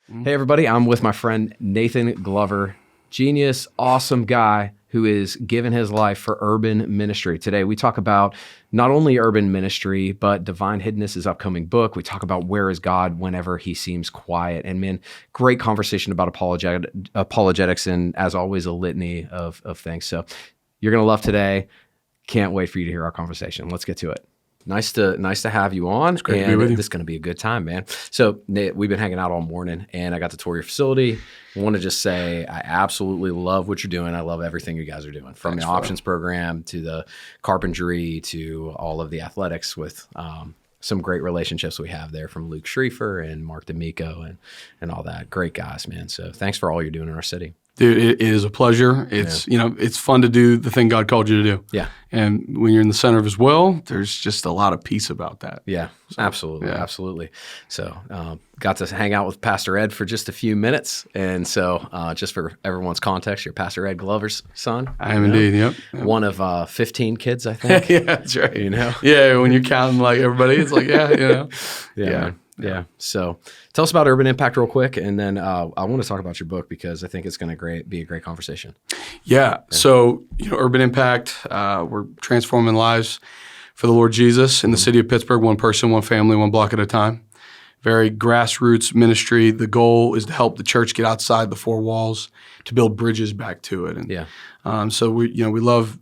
Hey, everybody. I'm with my friend Nathan Glover, genius, awesome guy who is giving his life for urban ministry. Today, we talk about not only urban ministry, but Divine Hiddenness, his upcoming book. We talk about where is God whenever he seems quiet. And man, great conversation about apologetics and, as always, a litany of things. So you're going to love today. Can't wait for you to hear our conversation. Let's get to it. Nice to have you on. It's great to be with you. This is going to be a good time, man. So Nate, we've been hanging out all morning, and I got to tour your facility. I want to just say I absolutely love what you're doing. I love everything you guys are doing, from the options program to the carpentry to all of the athletics with some great relationships we have there from Luke Schriefer and Mark D'Amico and all that. Great guys, man. So thanks for all you're doing in our city. Dude, it is a pleasure. It's it's fun to do the thing God called you to do. Yeah. And when you're in the center of his will, there's just a lot of peace about that. Yeah, so, absolutely. So got to hang out with Pastor Ed for just a few minutes. And so just for everyone's context, you're Pastor Ed Glover's son. I am indeed, yep. One of 15 kids, I think. Yeah, that's right. You know? Yeah, when you're counting like everybody, it's like, Yeah. Yeah. So tell us about Urban Impact real quick, and then I want to talk about your book because I think it's going to be a great conversation. Yeah. So, Urban Impact, we're transforming lives for the Lord Jesus in the city of Pittsburgh, one person, one family, one block at a time. Very grassroots ministry. The goal is to help the church get outside the four walls to build bridges back to it. And so we love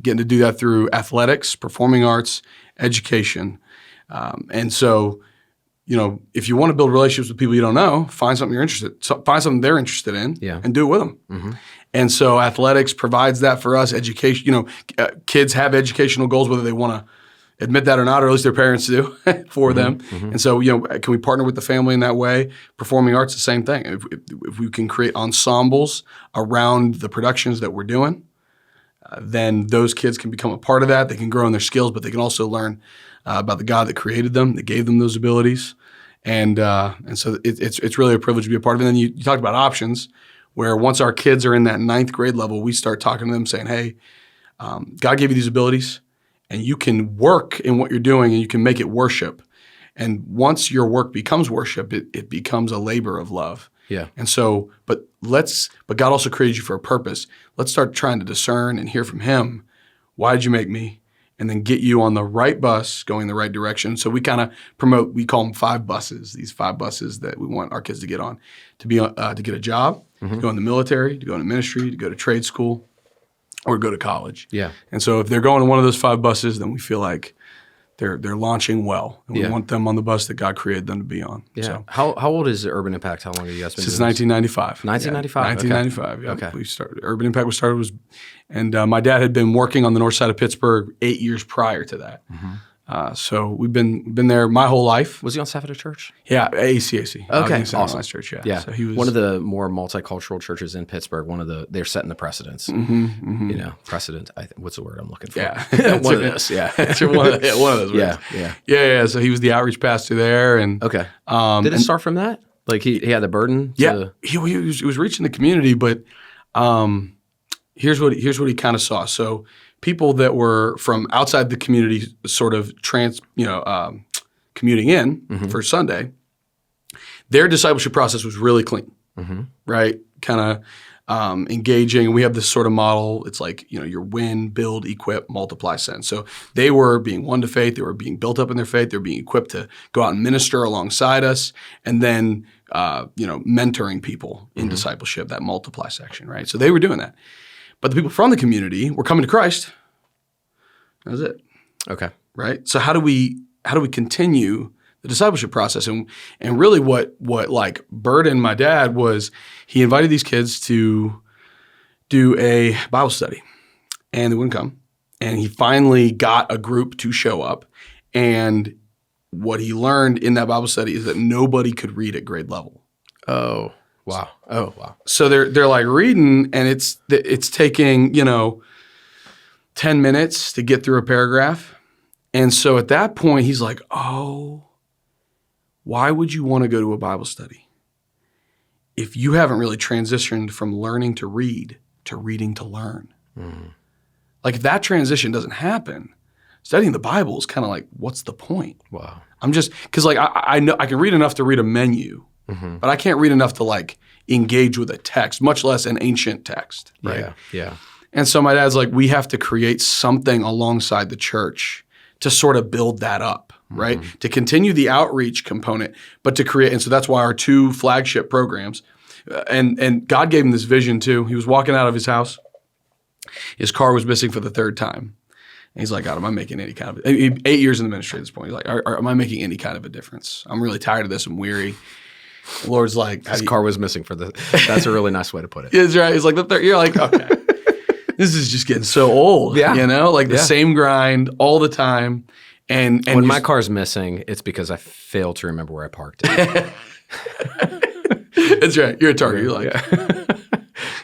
getting to do that through athletics, performing arts, education, and so. If you want to build relationships with people you don't know, find something they're interested in, and do it with them. Mm-hmm. And so athletics provides that for us. Education, kids have educational goals, whether they want to admit that or not, or at least their parents do for them. Mm-hmm. And so, can we partner with the family in that way? Performing arts, the same thing. If we can create ensembles around the productions that we're doing, then those kids can become a part of that. They can grow in their skills, but they can also learn about the God that created them, that gave them those abilities. And so it's really a privilege to be a part of it. And then you talked about options, where once our kids are in that 9th grade level, we start talking to them saying, hey, God gave you these abilities, and you can work in what you're doing, and you can make it worship. And once your work becomes worship, it becomes a labor of love. Yeah. And so, but God also created you for a purpose. Let's start trying to discern and hear from him. Why did you make me? And then get you on the right bus going the right direction. So we kind of promote, we call them 5 buses, these 5 buses that we want our kids to get on, to get a job, to go in the military, to go into ministry, to go to trade school, or go to college. Yeah. And so if they're going to one of those 5 buses, then we feel like they're launching well. And we want them on the bus that God created them to be on. Yeah. So, how old is Urban Impact? How long have you guys been since doing 1995. 1995? Yeah, 1995, yeah. Okay. We started. Urban Impact was started, and my dad had been working on the north side of Pittsburgh 8 years prior to that. Mm-hmm. So we've been there my whole life. Was he on staff at a church? Yeah, ACAC. Okay, awesome. Church, yeah. So he was one of the more multicultural churches in Pittsburgh. They're setting the precedents. Precedent. What's the word I'm looking for? Yeah, one of those. Yeah, one of those. Words. Yeah. So he was the outreach pastor there, and okay. Did it start from that? Like he had the burden. He was reaching the community, but here's what he kind of saw. So people that were from outside the community sort of commuting in for Sunday, their discipleship process was really clean, right? Kind of engaging. We have this sort of model. It's like, your win, build, equip, multiply, send. So they were being won to faith. They were being built up in their faith. They were being equipped to go out and minister alongside us, and then, mentoring people in discipleship, that multiply section, right? So they were doing that. But the people from the community were coming to Christ. That was it. Okay. Right? So how do we continue the discipleship process? And really what like burdened my dad was he invited these kids to do a Bible study, and they wouldn't come. And he finally got a group to show up. And what he learned in that Bible study is that nobody could read at grade level. Oh, wow. So they're like reading, and it's taking, 10 minutes to get through a paragraph. And so at that point, he's like, oh, why would you want to go to a Bible study if you haven't really transitioned from learning to read to reading to learn? Mm. Like, if that transition doesn't happen, studying the Bible is kind of like, what's the point? Wow. I'm just, because like I know I can read enough to read a menu, but I can't read enough to like engage with a text, much less an ancient text, right? Yeah, yeah. And so my dad's like, we have to create something alongside the church to sort of build that up, right? To continue the outreach component, but to create, and so that's why our 2 flagship programs, and God gave him this vision too. He was walking out of his house. His car was missing for the 3rd time. And he's like, God, am I making any kind of, 8 years in the ministry at this point. He's like, am I making any kind of a difference? I'm really tired of this. I'm weary. The Lord's like, His car was missing for the, that's a really nice way to put it. It's right. He's like, you're like, okay, this is just getting so old, you know, like the same grind all the time. And when my car's missing, it's because I failed to remember where I parked it. That's right. You're a target. You're like,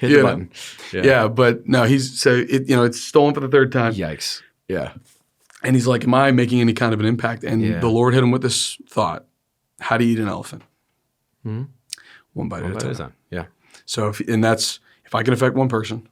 hit the button. Yeah, but no, it's stolen for the 3rd time. Yikes. Yeah. And he's like, am I making any kind of an impact? And the Lord hit him with this thought: how do you eat an elephant? One bite at a time. Yeah. So if I can affect one person,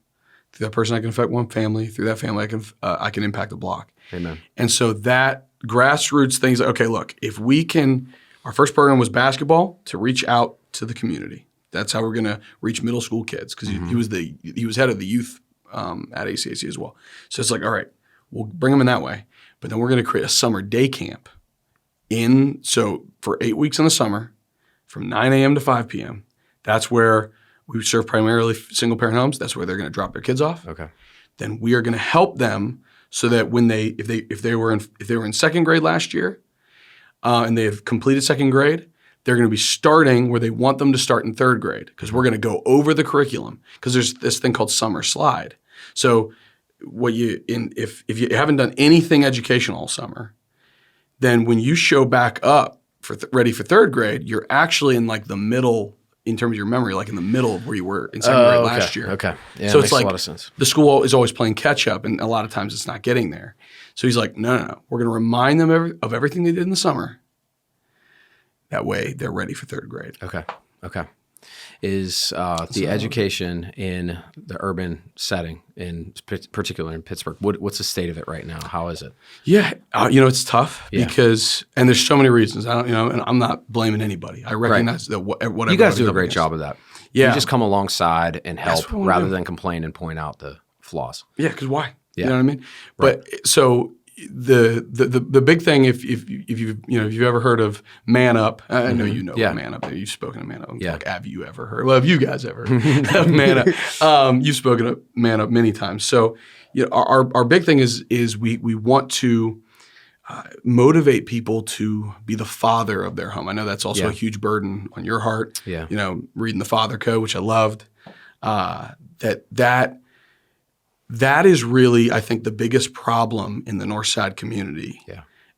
through that person I can affect one family, through that family I can impact a block. Amen. And so that grassroots things. Okay, look, if we can, our first program was basketball to reach out to the community. That's how we're going to reach middle school kids, because he was head of the youth at ACAC as well. So it's like, all right, we'll bring them in that way, but then we're going to create a summer day camp so for 8 weeks in the summer, from 9 a.m. to 5 p.m. That's where we serve primarily single parent homes. That's where they're going to drop their kids off. Okay. Then we are going to help them so that when if they were in 2nd grade last year and they have completed 2nd grade, they're going to be starting where they want them to start in 3rd grade, because we're going to go over the curriculum, because there's this thing called summer slide. So if you haven't done anything educational all summer, then when you show back up ready for 3rd grade, you're actually in like the middle in terms of your memory, like in the middle of where you were in 2nd grade last year. Okay. Yeah, so makes it's like a lot of sense. The school is always playing catch up, and a lot of times it's not getting there. So he's like, no. We're going to remind them of everything they did in the summer. That way they're ready for 3rd grade. Okay. Is the education in the urban setting, particularly in Pittsburgh, what's the state of it right now? How is it? Yeah, it's tough because, and there's so many reasons. And I'm not blaming anybody. I recognize that whatever. You guys do a great job of that. Yeah. You just come alongside and help rather than complain and point out the flaws. Yeah, because why? Yeah. You know what I mean? Right. But so the big thing, if you've ever heard of Man Up, I know you know Man Up. You've spoken of Man Up. Yeah. Like, have you ever heard? Well, have you guys ever heard of Man Up? You've spoken of Man Up many times. So our big thing is we want to motivate people to be the father of their home. I know that's also a huge burden on your heart. Yeah. Reading the Father Code, which I loved. That is really, I think, the biggest problem in the North Side community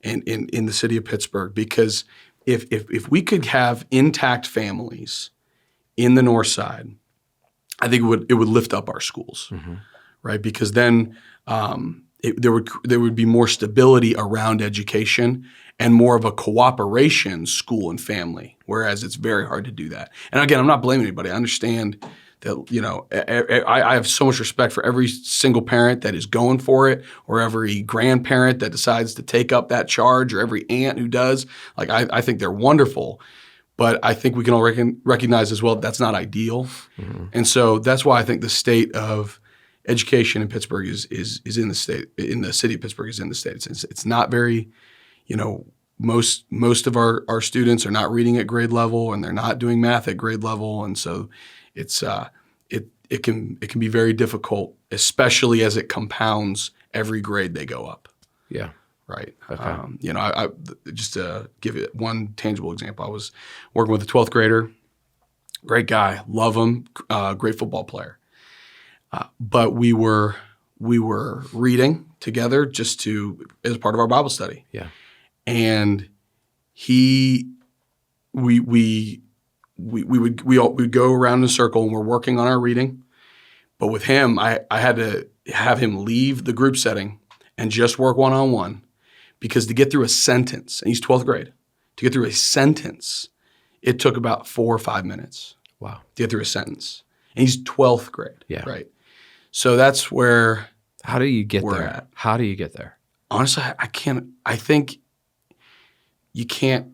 and in the city of Pittsburgh. Because if we could have intact families in the North Side, I think it would lift up our schools, right? Because then there would be more stability around education and more of a cooperation school and family, whereas it's very hard to do that. And again, I'm not blaming anybody. I understand that, I have so much respect for every single parent that is going for it, or every grandparent that decides to take up that charge, or every aunt who does. Like, I think they're wonderful, but I think we can all recognize as well that's not ideal. And so that's why I think the state of education in Pittsburgh is in the state, in the city of Pittsburgh is in the state. It's not very, most of our students are not reading at grade level, and they're not doing math at grade level, and so it can be very difficult, especially as it compounds every grade they go up. Yeah. Right. Okay. I just to give it one tangible example, I was working with a 12th grader, great guy, love him, great football player. But we were reading together as part of our Bible study. Yeah. And we'd go around in a circle and we're working on our reading. But with him, I had to have him leave the group setting and just work one-on-one, because to get through a sentence, and he's 12th grade, to get through a sentence, it took about 4 or 5 minutes. Wow. To get through a sentence. And he's 12th grade. Yeah. Right. So that's where How do you get we're there? at. How do you get there? Honestly, I can't. I think you can't.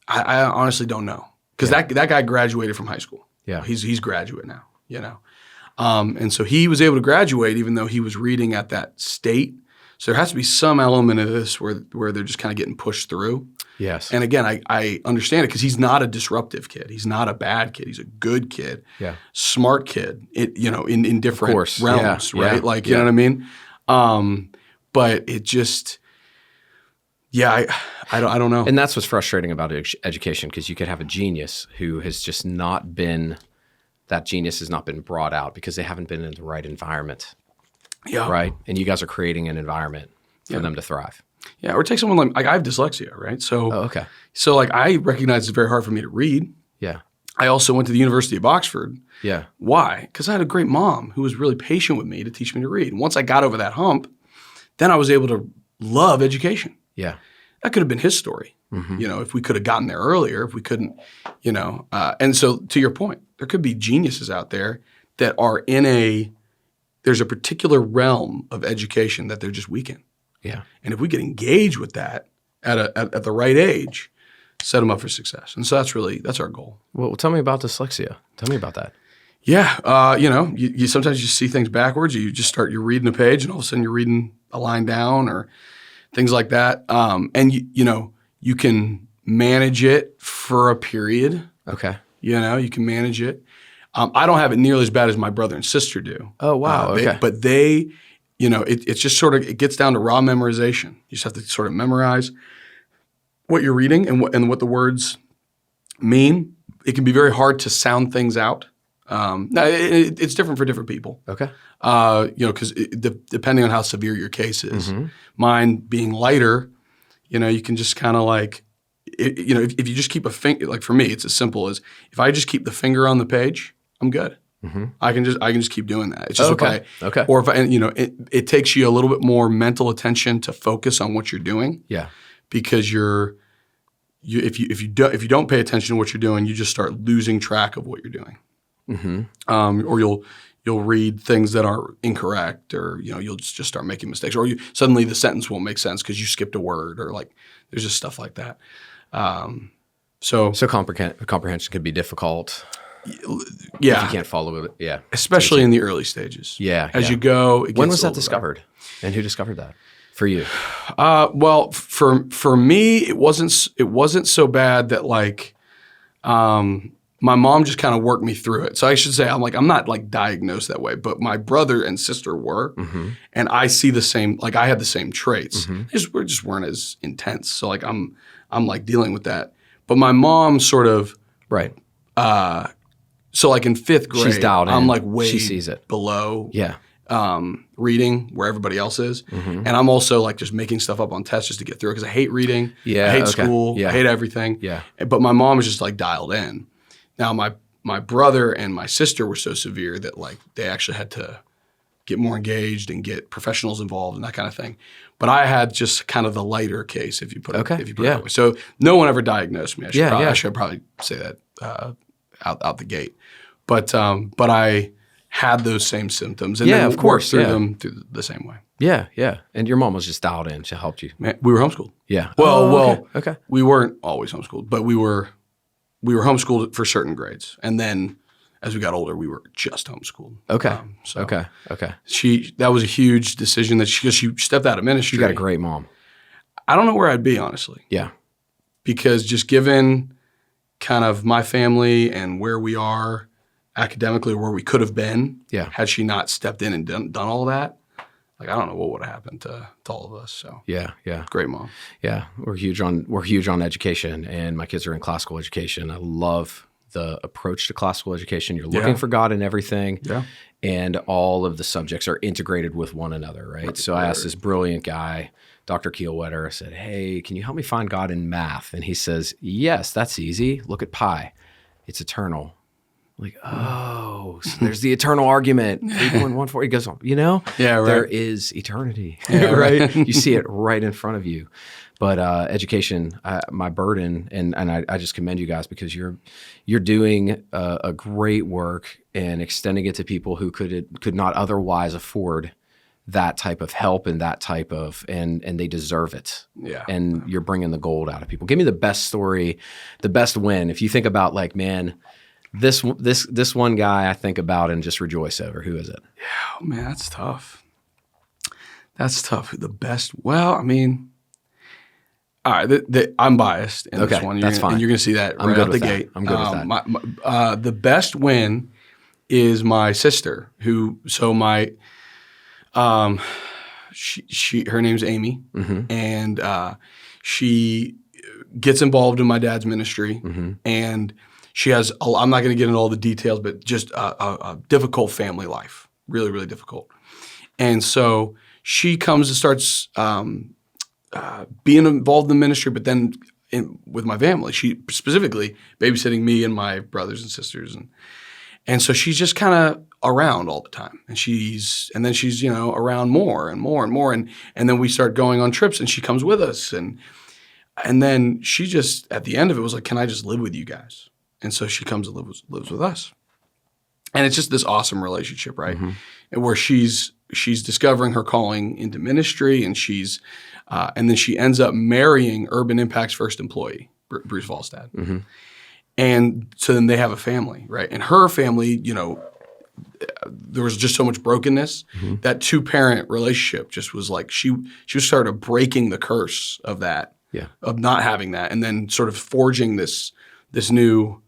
I honestly don't know, because that guy graduated from high school. Yeah. He's graduate now, and so he was able to graduate even though he was reading at that state. So there has to be some element of this where they're just kind of getting pushed through. Yes. And again, I understand it because he's not a disruptive kid. He's not a bad kid. He's a good kid. Yeah. Smart kid. In different realms, yeah. right? Yeah. Like, you know what I mean? But it just, I don't know. And that's what's frustrating about education, because you could have a genius who has just not been, that genius has not been brought out because they haven't been in the right environment. Yeah. Right. And you guys are creating an environment for them to thrive. Yeah. Or take someone like I have dyslexia, right? So, okay. So like I recognize it's very hard for me to read. Yeah. I also went to the University of Oxford. Yeah. Why? Because I had a great mom who was really patient with me to teach me to read. And once I got over that hump, then I was able to love education. Yeah. That could have been his story, if we could have gotten there earlier, if we couldn't, And so to your point, there could be geniuses out there that are there's a particular realm of education that they're just weak in. Yeah. And if we get engaged with that at the right age, set them up for success. And so that's our goal. Well, tell me about dyslexia. Tell me about that. Yeah. You sometimes you see things backwards. You're reading a page and all of a sudden you're reading a line down or things like that. And you can manage it for a period. Okay. You can manage it. I don't have it nearly as bad as my brother and sister do. Oh, wow. Okay. But they, it's just sort of, it gets down to raw memorization. You just have to sort of memorize what you're reading and what the words mean. It can be very hard to sound things out. Now it's different for different people. Okay. Because depending on how severe your case is, mine being lighter, you can just kind of like, if you just keep a finger, like for me, it's as simple as if I just keep the finger on the page, I'm good. I can just keep doing that. It's just it takes you a little bit more mental attention to focus on what you're doing. Yeah. Because if you don't pay attention to what you're doing, you just start losing track of what you're doing. Or you'll read things that are incorrect, or you'll just start making mistakes, or suddenly the sentence won't make sense because you skipped a word, or like there's just stuff like that. So comprehension could be difficult. Yeah, if you can't follow it. Yeah, especially in the early stages. Yeah, as you go. When was that discovered, and who discovered that for you? Well, for me, it wasn't so bad that like. My mom just kind of worked me through it. So I should say I'm not like diagnosed that way, but my brother and sister were, and I see the same. Like I had the same traits. They just weren't as intense. So like I'm like dealing with that. But my mom sort of right. So like in fifth grade, she's dialed in. I'm like way she sees it below. Yeah. Reading where everybody else is, and I'm also like just making stuff up on tests just to get through it because I hate reading. Yeah. I hate school. Yeah. I hate everything. Yeah. But my mom was just like dialed in. Now my brother and my sister were so severe that like they actually had to get more engaged and get professionals involved and that kind of thing. But I had just kind of the lighter case, if you put it that way. So no one ever diagnosed me. I should probably say that out the gate. But I had those same symptoms, and then of course, through them through the same way. Yeah, yeah. And your mom was just dialed in. She helped you. Man, we were homeschooled. Yeah. Okay. We weren't always homeschooled, but we were homeschooled for certain grades, and then as we got older, we were just homeschooled. Okay. Okay. She that was a huge decision because she stepped out of ministry. You got a great mom. I don't know where I'd be, honestly. Yeah. Because just given kind of my family and where we are academically, where we could have been, had she not stepped in and done all that, like I don't know what would have happened to all of us. So yeah, great mom. Yeah, we're huge on education, and my kids are in classical education. I love the approach to classical education. You're looking for God in everything, and all of the subjects are integrated with one another, right? So I asked this brilliant guy, Dr. Kielwetter, I said, "Hey, can you help me find God in math?" And he says, "Yes, that's easy. Look at pi. It's eternal." Like, oh, so there's the eternal argument. 8.14. He goes, there is eternity, right? You see it right in front of you. But education, my burden, and I just commend you guys because you're doing a great work and extending it to people who could not otherwise afford that type of help and that type of, and they deserve it. Yeah. And you're bringing the gold out of people. Give me the best story, the best win. If you think about like, man, this one guy I think about and just rejoice over. Who is it? Oh man, that's tough. That's tough. The best. Well, I mean, all right. I'm biased in this one. That's fine. And you're going to see that right out the gate. I'm good with that. The best win is my sister, who. So my, her name's Amy, and she gets involved in my dad's ministry, and she has. I'm not going to get into all the details, but just a difficult family life, really, really difficult. And so she comes and starts being involved in the ministry, but then with my family, she specifically babysitting me and my brothers and sisters, and so she's just kind of around all the time, and then she's around more and more and more, and then we start going on trips, and she comes with us, and then she just at the end of it was like, "Can I just live with you guys?" And so she comes and lives with us, and it's just this awesome relationship, right? And where she's discovering her calling into ministry, and and then she ends up marrying Urban Impact's first employee, Bruce Volstad. And so then they have a family, right? And her family, there was just so much brokenness. That 2-parent relationship just was like, she started breaking the curse of that, of not having that, and then sort of forging this new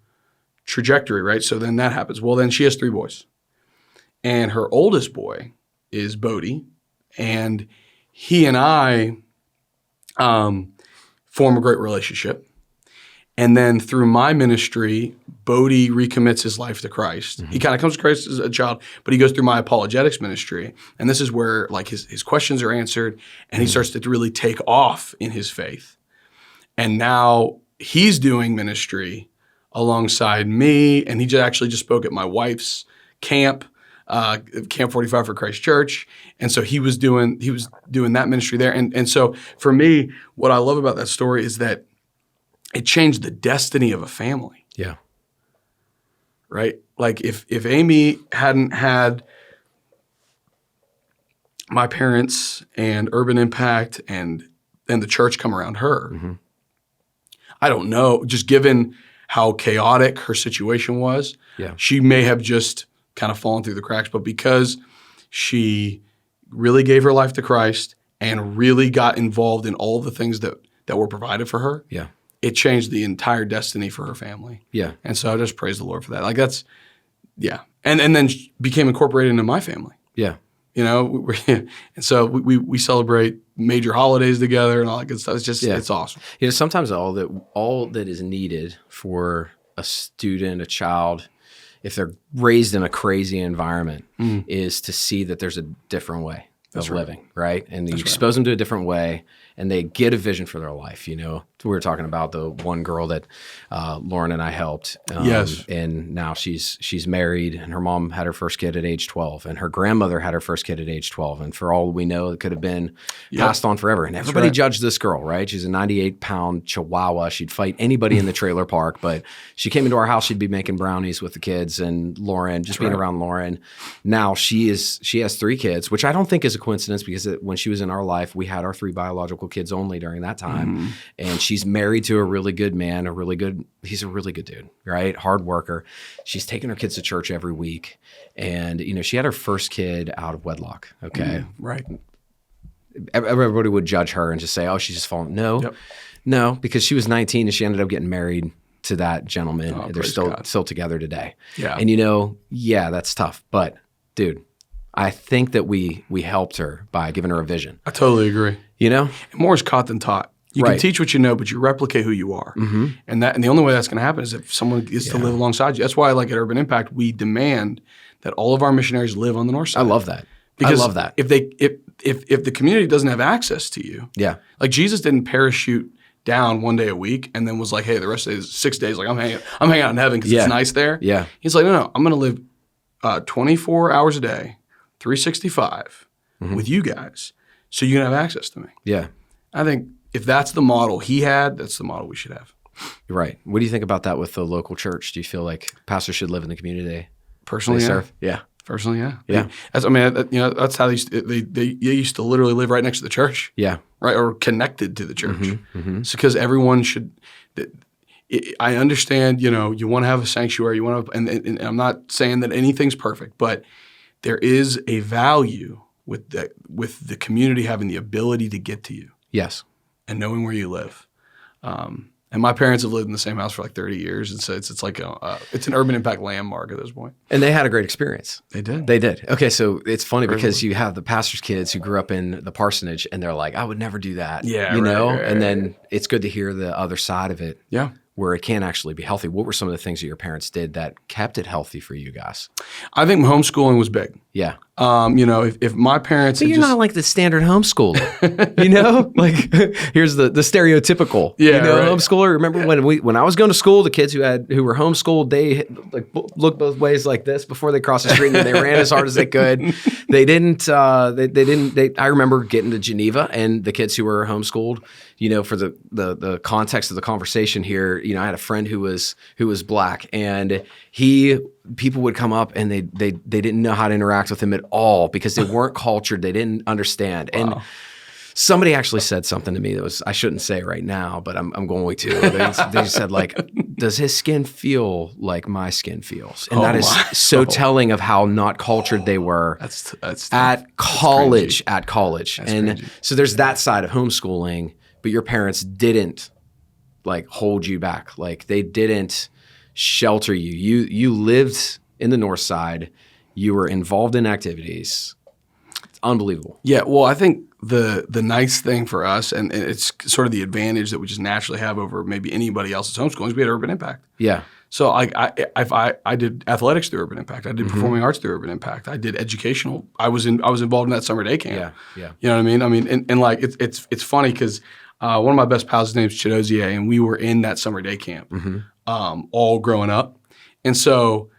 trajectory, right? So then that happens. Well, then she has 3 boys. And her oldest boy is Bodie, and he and I form a great relationship. And then through my ministry, Bodie recommits his life to Christ. He kind of comes to Christ as a child, but he goes through my apologetics ministry. And this is where like his questions are answered, and he starts to really take off in his faith. And now he's doing ministry alongside me, and he actually just spoke at my wife's camp, Camp 45 for Christ Church. And so he was doing that ministry there. And so for me, what I love about that story is that it changed the destiny of a family. Yeah. Right? Like if Amy hadn't had my parents and Urban Impact and the church come around her, I don't know, just given how chaotic her situation was, she may have just kind of fallen through the cracks. But because she really gave her life to Christ and really got involved in all the things that were provided for her, it changed the entire destiny for her family. Yeah. And so I just praise the Lord for that. Like that's, And then became incorporated into my family. Yeah. And so we celebrate major holidays together and all that good stuff. It's just, it's awesome. Sometimes all that is needed for a student, a child, if they're raised in a crazy environment, is to see that there's a different way of living, right? And you expose them to a different way, and they get a vision for their life. We were talking about the one girl that Lauren and I helped. And now she's married, and her mom had her first kid at age 12, and her grandmother had her first kid at age 12. And for all we know, it could have been passed on forever. And everybody judged this girl, right? She's a 98-pound Chihuahua. She'd fight anybody in the trailer park, but she came into our house. She'd be making brownies with the kids, and Lauren, just being around Lauren. Now she has 3 kids, which I don't think is a coincidence, because when she was in our life, we had our 3 biological kids only during that time. And she's married to a really good man, he's a really good dude, right? Hard worker. She's taking her kids to church every week. And, she had her first kid out of wedlock. Okay. Right. Everybody would judge her and just say, oh, she's just fallen. No, because she was 19 and she ended up getting married to that gentleman. They're still together today. Yeah. And that's tough. But dude, I think that we helped her by giving her a vision. I totally agree. More is caught than taught. You can teach what you know, but you replicate who you are. And the only way that's going to happen is if someone gets to live alongside you. That's why, like at Urban Impact, we demand that all of our missionaries live on the north side. I love that. Because if the community doesn't have access to you, like Jesus didn't parachute down one day a week and then was like, hey, the rest of the 6 days, like I'm hanging out in heaven because it's nice there. Yeah. He's like, no, I'm going to live 24 hours a day, 365 with you guys, so you can have access to me. Yeah. I think if that's the model he had, that's the model we should have. You're right. What do you think about that with the local church? Do you feel like pastors should live in the community they personally serve? Yeah. Personally, yeah. Yeah. That's how they used to literally live right next to the church. Yeah. Right, or connected to the church. Mm-hmm. It's because everyone should. I understand, you want to have a sanctuary. You want to, and I'm not saying that anything's perfect, but there is a value with the community having the ability to get to you. Yes. And knowing where you live. And my parents have lived in the same house for like 30 years, and so it's like it's an urban impact landmark at this point. And they had a great experience. They did. They did. Okay, so it's funny because you have the pastor's kids who grew up in the parsonage, and they're like, I would never do that. Yeah, Right, and then right. it's good to hear the other side of it. Yeah. Where it can actually be healthy. What were some of the things that your parents did that kept it healthy for you guys? I think homeschooling was big. Yeah. If my parents But you're not like the standard homeschooler, like here's the stereotypical, right. homeschooler. Remember when I was going to school, the kids who were homeschooled, they like looked both ways like this before they crossed the street, and they ran as hard as they could. They didn't. I remember getting to Geneva, and the kids who were homeschooled, for the context of the conversation here, I had a friend who was black, and people would come up and they didn't know how to interact with him at all because they weren't cultured. They didn't understand. And somebody actually said something to me that I shouldn't say right now, but I'm going to. They said, like, does his skin feel like my skin feels? And that is so telling of how not cultured they were at college. That's crazy. So there's that side of homeschooling, but your parents didn't like hold you back. Like they didn't shelter you. You lived in the North Side. You were involved in activities. It's unbelievable. Yeah, well, I think the nice thing for us, and it's sort of the advantage that we just naturally have over maybe anybody else's homeschooling, is we had Urban Impact. Yeah. So I did athletics through Urban Impact. I did performing arts through Urban Impact. I did educational. I was involved in that summer day camp. Yeah. You know what I mean? And like it's funny because one of my best pals, his name's Chidozie, and we were in that summer day camp all growing up. And so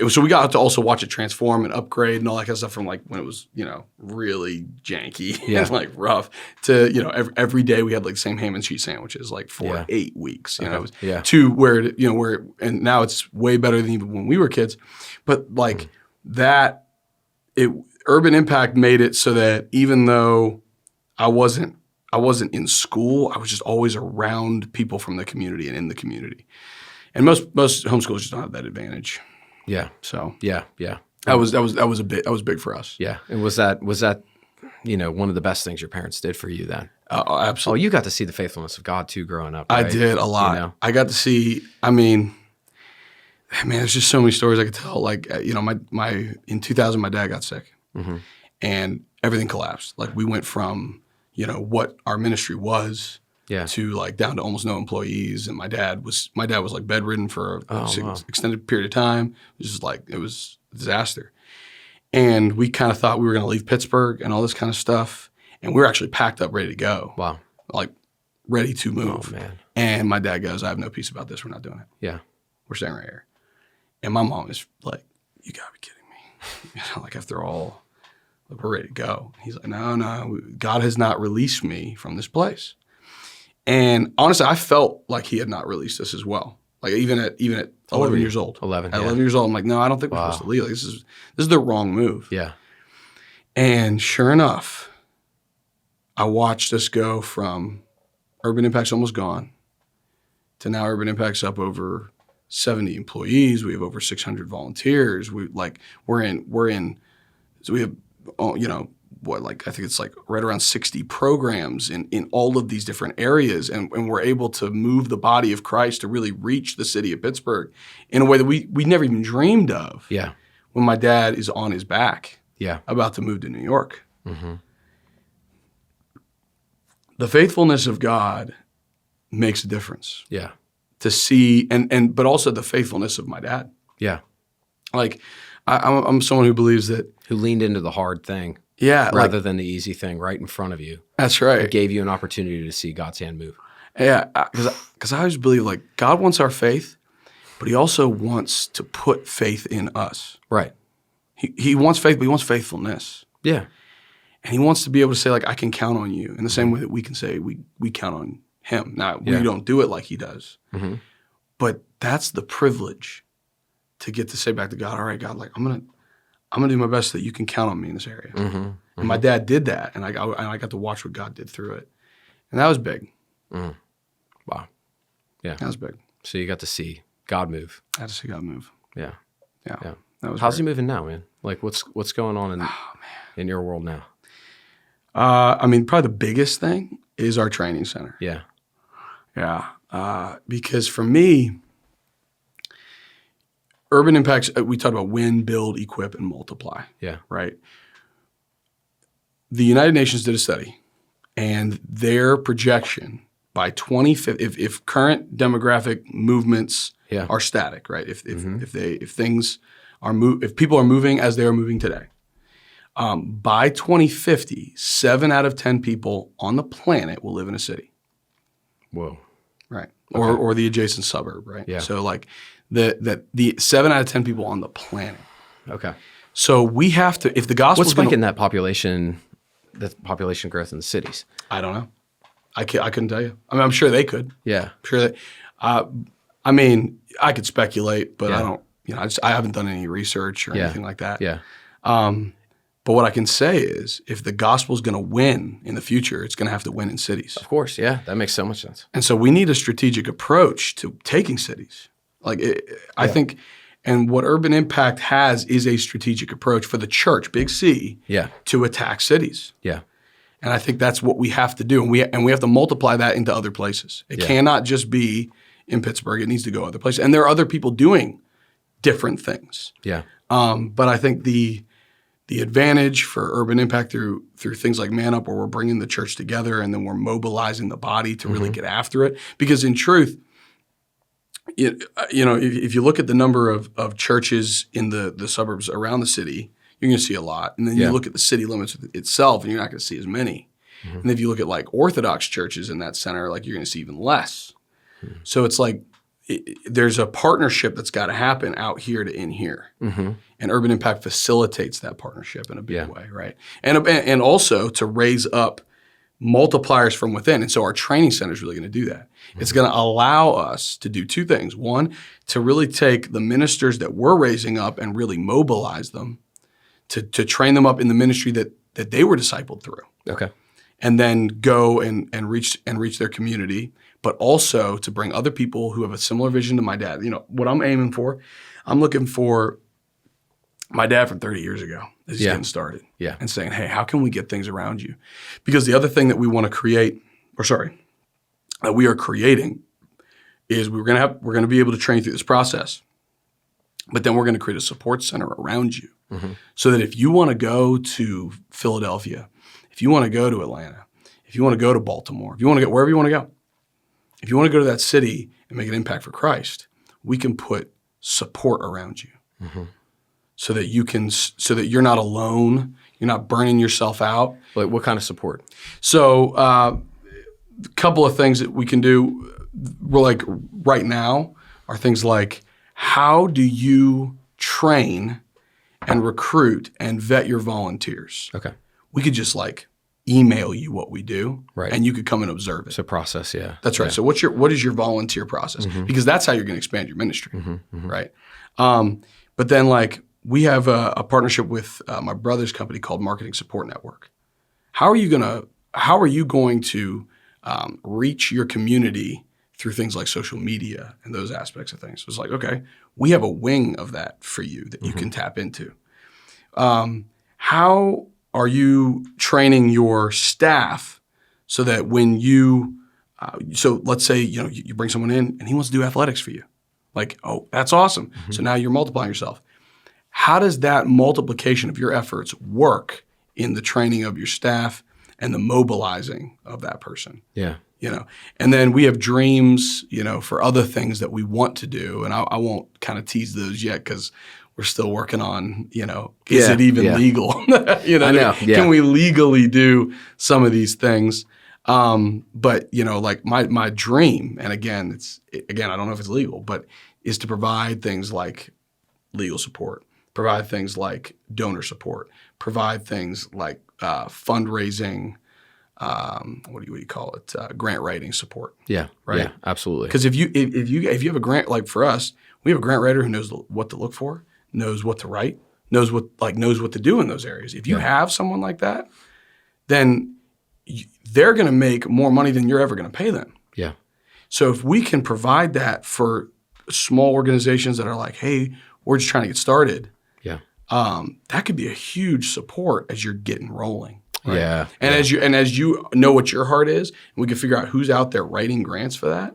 so we got to also watch it transform and upgrade and all that kind of stuff from like when it was, really janky and like rough to, every day we had like the same ham and cheese sandwiches like for 8 weeks. It was to where, and now it's way better than even when we were kids. But like Urban Impact made it so that even though I wasn't in school, I was just always around people from the community and in the community. And most homeschoolers just don't have that advantage. Yeah. So yeah. That was big for us. Yeah. And was that one of the best things your parents did for you then? Absolutely. Oh, you got to see the faithfulness of God too growing up. Right? I did a lot. I got to see. I mean, there's just so many stories I could tell. Like in 2000, my dad got sick, and everything collapsed. Like we went from what our ministry was. Yeah. To like down to almost no employees, and my dad was like bedridden for an extended period of time. It was a disaster, and we kind of thought we were going to leave Pittsburgh and all this kind of stuff, and we were actually packed up, ready to go. Wow, like ready to move. Oh man! And my dad goes, "I have no peace about this. We're not doing it. Yeah, we're staying right here." And my mom is like, "You gotta be kidding me!" Like after all, like we're ready to go. He's like, "No, God has not released me from this place." And honestly, I felt like he had not released us as well. Like even at 11 years old. 11 years old, I'm like, no, I don't think we're supposed to leave. Like, this is the wrong move. Yeah. And sure enough, I watched us go from Urban Impact's almost gone to now Urban Impact's up over 70 employees. We have over 600 volunteers. So we have I think it's like right around 60 programs in all of these different areas. And we're able to move the body of Christ to really reach the city of Pittsburgh in a way that we never even dreamed of. Yeah. When my dad is on his back. Yeah. About to move to New York. Mm-hmm. The faithfulness of God makes a difference. Yeah. To see, but also the faithfulness of my dad. Yeah. Like, I'm someone who believes that. Who leaned into the hard thing. Yeah. Rather than the easy thing right in front of you. That's right. It gave you an opportunity to see God's hand move. Yeah. Because I always believe like God wants our faith, but he also wants to put faith in us. Right. He wants faith, but he wants faithfulness. Yeah. And he wants to be able to say like, I can count on you in the same way that we can say we count on him. Now, we don't do it like he does. Mm-hmm. But that's the privilege to get to say back to God, all right, God, like I'm I'm going to do my best so that you can count on me in this area. And my dad did that, and I got to watch what God did through it. And that was big. Wow. Yeah. That was big. So you got to see God move. I had to see God move. Yeah. Yeah. Yeah. That was How's great. he moving now, man? Like what's going on in your world now? I mean, probably the biggest thing is our training center. Yeah. Yeah. Because for me, Urban Impacts, we talked about win, build, equip, and multiply. Yeah. Right? The United Nations did a study, and their projection by 2050, if current demographic movements are static, right? If things are if people are moving as they are moving today, by 2050, 7 out of 10 people on the planet will live in a city. Whoa. Right. Okay. Or the adjacent suburb, right? Yeah. So like the 7 out of 10 people on the planet. Okay. So we have to, if the gospel What's spiking that population growth in the cities? I don't know. I couldn't tell you. I mean, I'm sure they could. Yeah. I'm sure that. I mean, I could speculate, but Yeah. I don't. I haven't done any research or anything like that. Yeah. But what I can say is, if the gospel is going to win in the future, it's going to have to win in cities. Of course. Yeah. That makes so much sense. And so we need a strategic approach to taking cities. I think, and what Urban Impact has is a strategic approach for the church, big C, to attack cities. Yeah. And I think that's what we have to do, and we have to multiply that into other places. It cannot just be in Pittsburgh; it needs to go other places. And there are other people doing different things. Yeah. But I think the advantage for Urban Impact through things like Man Up, where we're bringing the church together and then we're mobilizing the body to really get after it. Because in truth, if you look at the number of churches in the suburbs around the city, you're going to see a lot. And then you look at the city limits itself, and you're not going to see as many. And if you look at like Orthodox churches in that center, like you're going to see even less. So it's like there's a partnership that's got to happen out here to in here. And Urban Impact facilitates that partnership in a big way, right? And also to raise up multipliers from within. And so our training center is really going to do that. It's going to allow us to do two things. One, to really take the ministers that we're raising up and really mobilize them to train them up in the ministry that they were discipled through. Okay. And then go and reach their community, but also to bring other people who have a similar vision to my dad. What I'm aiming for, I'm looking for my dad from 30 years ago as he's getting started. Yeah. And saying, hey, how can we get things around you? Because the other thing that we want to create, that we are creating is we're going to be able to train through this process. But then we're going to create a support center around you so that if you want to go to Philadelphia, if you want to go to Atlanta, if you want to go to Baltimore, if you want to go wherever you want to go, if you want to go to that city and make an impact for Christ, we can put support around you so that you're not alone, you're not burning yourself out. Like what kind of support? So a couple of things that we can do like right now are things like, how do you train and recruit and vet your volunteers? Okay. We could just like email you what we do, right, and you could come and observe it. It's a process, yeah. That's right. Yeah. So what is your volunteer process? Because that's how you're going to expand your ministry, right? But then like we have a partnership with my brother's company called Marketing Support Network. How are you going to reach your community through things like social media and those aspects of things? So it's like, okay, we have a wing of that for you that you can tap into. How are you training your staff so that when so let's say, you bring someone in and he wants to do athletics for you. Like, oh, that's awesome. So now you're multiplying yourself. How does that multiplication of your efforts work in the training of your staff and the mobilizing of that person? Yeah. And then we have dreams, for other things that we want to do. And I won't kind of tease those yet because we're still working on, is it even legal? I know. Can we legally do some of these things? But like my dream, and again, I don't know if it's legal, but is to provide things like legal support, provide things like donor support, provide things like fundraising. What do you call it? Grant writing support. Yeah. Right. Yeah, absolutely. Because if you have a grant, like for us, we have a grant writer who knows what to look for, knows what to write, knows what to do in those areas. If you have someone like that, then they're going to make more money than you're ever going to pay them. Yeah. So if we can provide that for small organizations that are like, hey, we're just trying to get started. Yeah. That could be a huge support as you're getting rolling. Right? Yeah. And as you know what your heart is, and we can figure out who's out there writing grants for that.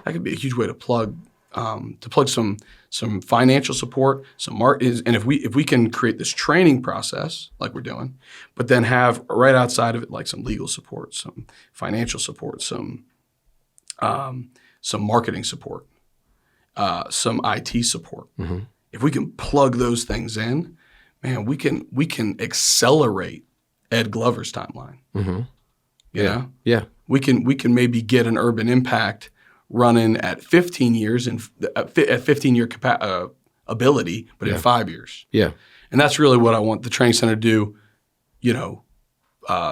That could be a huge way to plug some financial support, and if we can create this training process like we're doing, but then have right outside of it like some legal support, some financial support, some marketing support, some IT support. If we can plug those things in, man, we can accelerate Ed Glover's timeline. You know? Yeah. We can maybe get an urban impact running at 15 years and at 15-year ability, but in 5 years. Yeah. And that's really what I want the training center to do,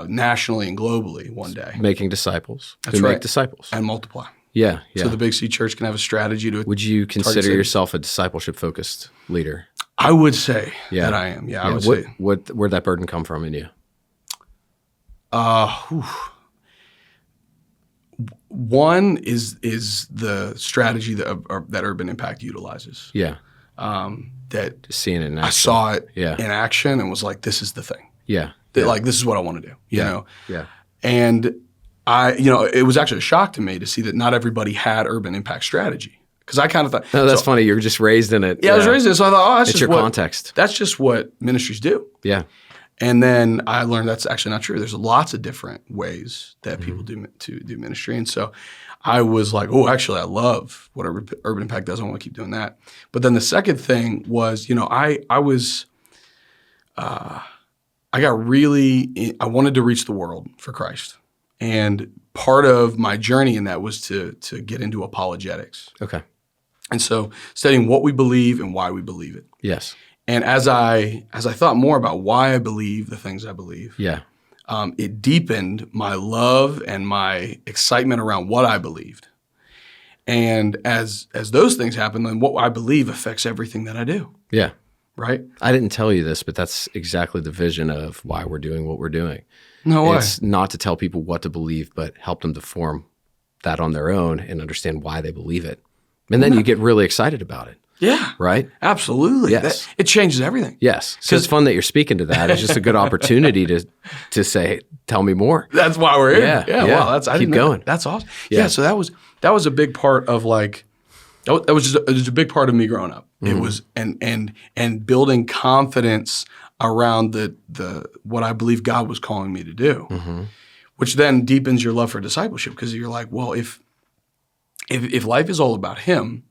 nationally and globally one day. Making disciples. That's who right. make disciples. And multiply. Yeah. Yeah. So the Big C Church can have a strategy to. Would you consider yourself a discipleship-focused leader? I would say that I am. Yeah, I would say. Where'd that burden come from in you? One is the strategy that Urban Impact utilizes. Yeah. That Just seeing it in action. I saw it Yeah. in action and was like, this is the thing. Yeah. Like, this is what I want to do, you know? Yeah. And it was actually a shock to me to see that not everybody had Urban Impact strategy. Because I kind of thought. Oh, that's funny. You were just raised in it. Yeah, I was raised in it. So I thought, it's your context. That's just what ministries do. Yeah. And then I learned that's actually not true. There's lots of different ways that people do ministry. And so I was like, oh, actually, I love what Urban Impact does. I want to keep doing that. But then the second thing was, I wanted to reach the world for Christ. And part of my journey in that was to get into apologetics. Okay. And so studying what we believe and why we believe it. Yes. And as I thought more about why I believe the things I believe, it deepened my love and my excitement around what I believed. And as those things happen, then what I believe affects everything that I do. Yeah. Right? I didn't tell you this, but that's exactly the vision of why we're doing what we're doing. No way. It's not to tell people what to believe, but help them to form that on their own and understand why they believe it. And then you get really excited about it. Yeah. Right? Absolutely. Yes. It changes everything. Yes. So it's fun that you're speaking to that. It's just a good opportunity to say, tell me more. That's why we're here. Yeah. Wow. Keep going. That's awesome. Yeah. So that was a big part of it was a big part of me growing up. It was and building confidence around the what I believe God was calling me to do, which then deepens your love for discipleship because you're like, well, if life is all about Him,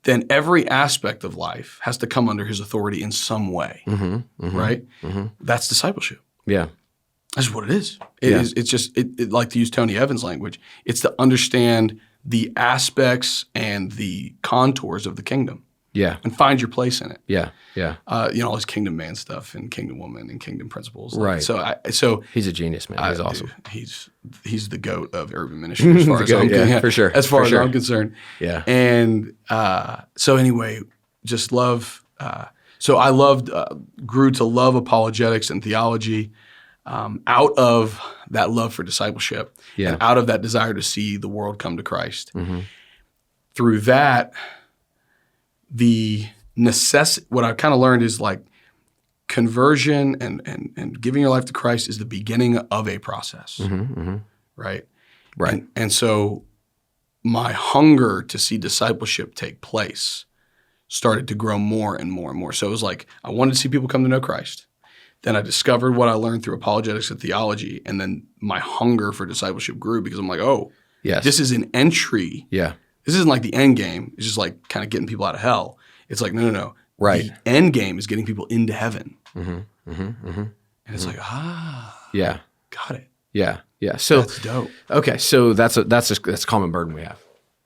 then every aspect of life has to come under His authority in some way, right? That's discipleship. Yeah, that's what it is. It's just like to use Tony Evans' language. It's to understand the aspects and the contours of the kingdom. Yeah, and find your place in it. Yeah. All this kingdom man stuff and kingdom woman and kingdom principles. Right. So he's a genius, man. He's awesome. Dude, he's the GOAT of urban ministry as far as I'm concerned. For sure. As far as I'm concerned. Yeah. And so anyway, just love. So I grew to love apologetics and theology out of that love for discipleship and out of that desire to see the world come to Christ. Through that, what I kind of learned is like conversion and giving your life to Christ is the beginning of a process, right? Right. And so my hunger to see discipleship take place started to grow more and more and more. So it was like I wanted to see people come to know Christ. Then I discovered what I learned through apologetics and theology, and then my hunger for discipleship grew because I'm like, oh, this is an entry. Yeah. This isn't like the end game. It's just like kind of getting people out of hell. It's like, no. Right. The end game is getting people into heaven. And it's like, yeah, got it. Yeah. So that's dope. Okay, so that's a common burden we have.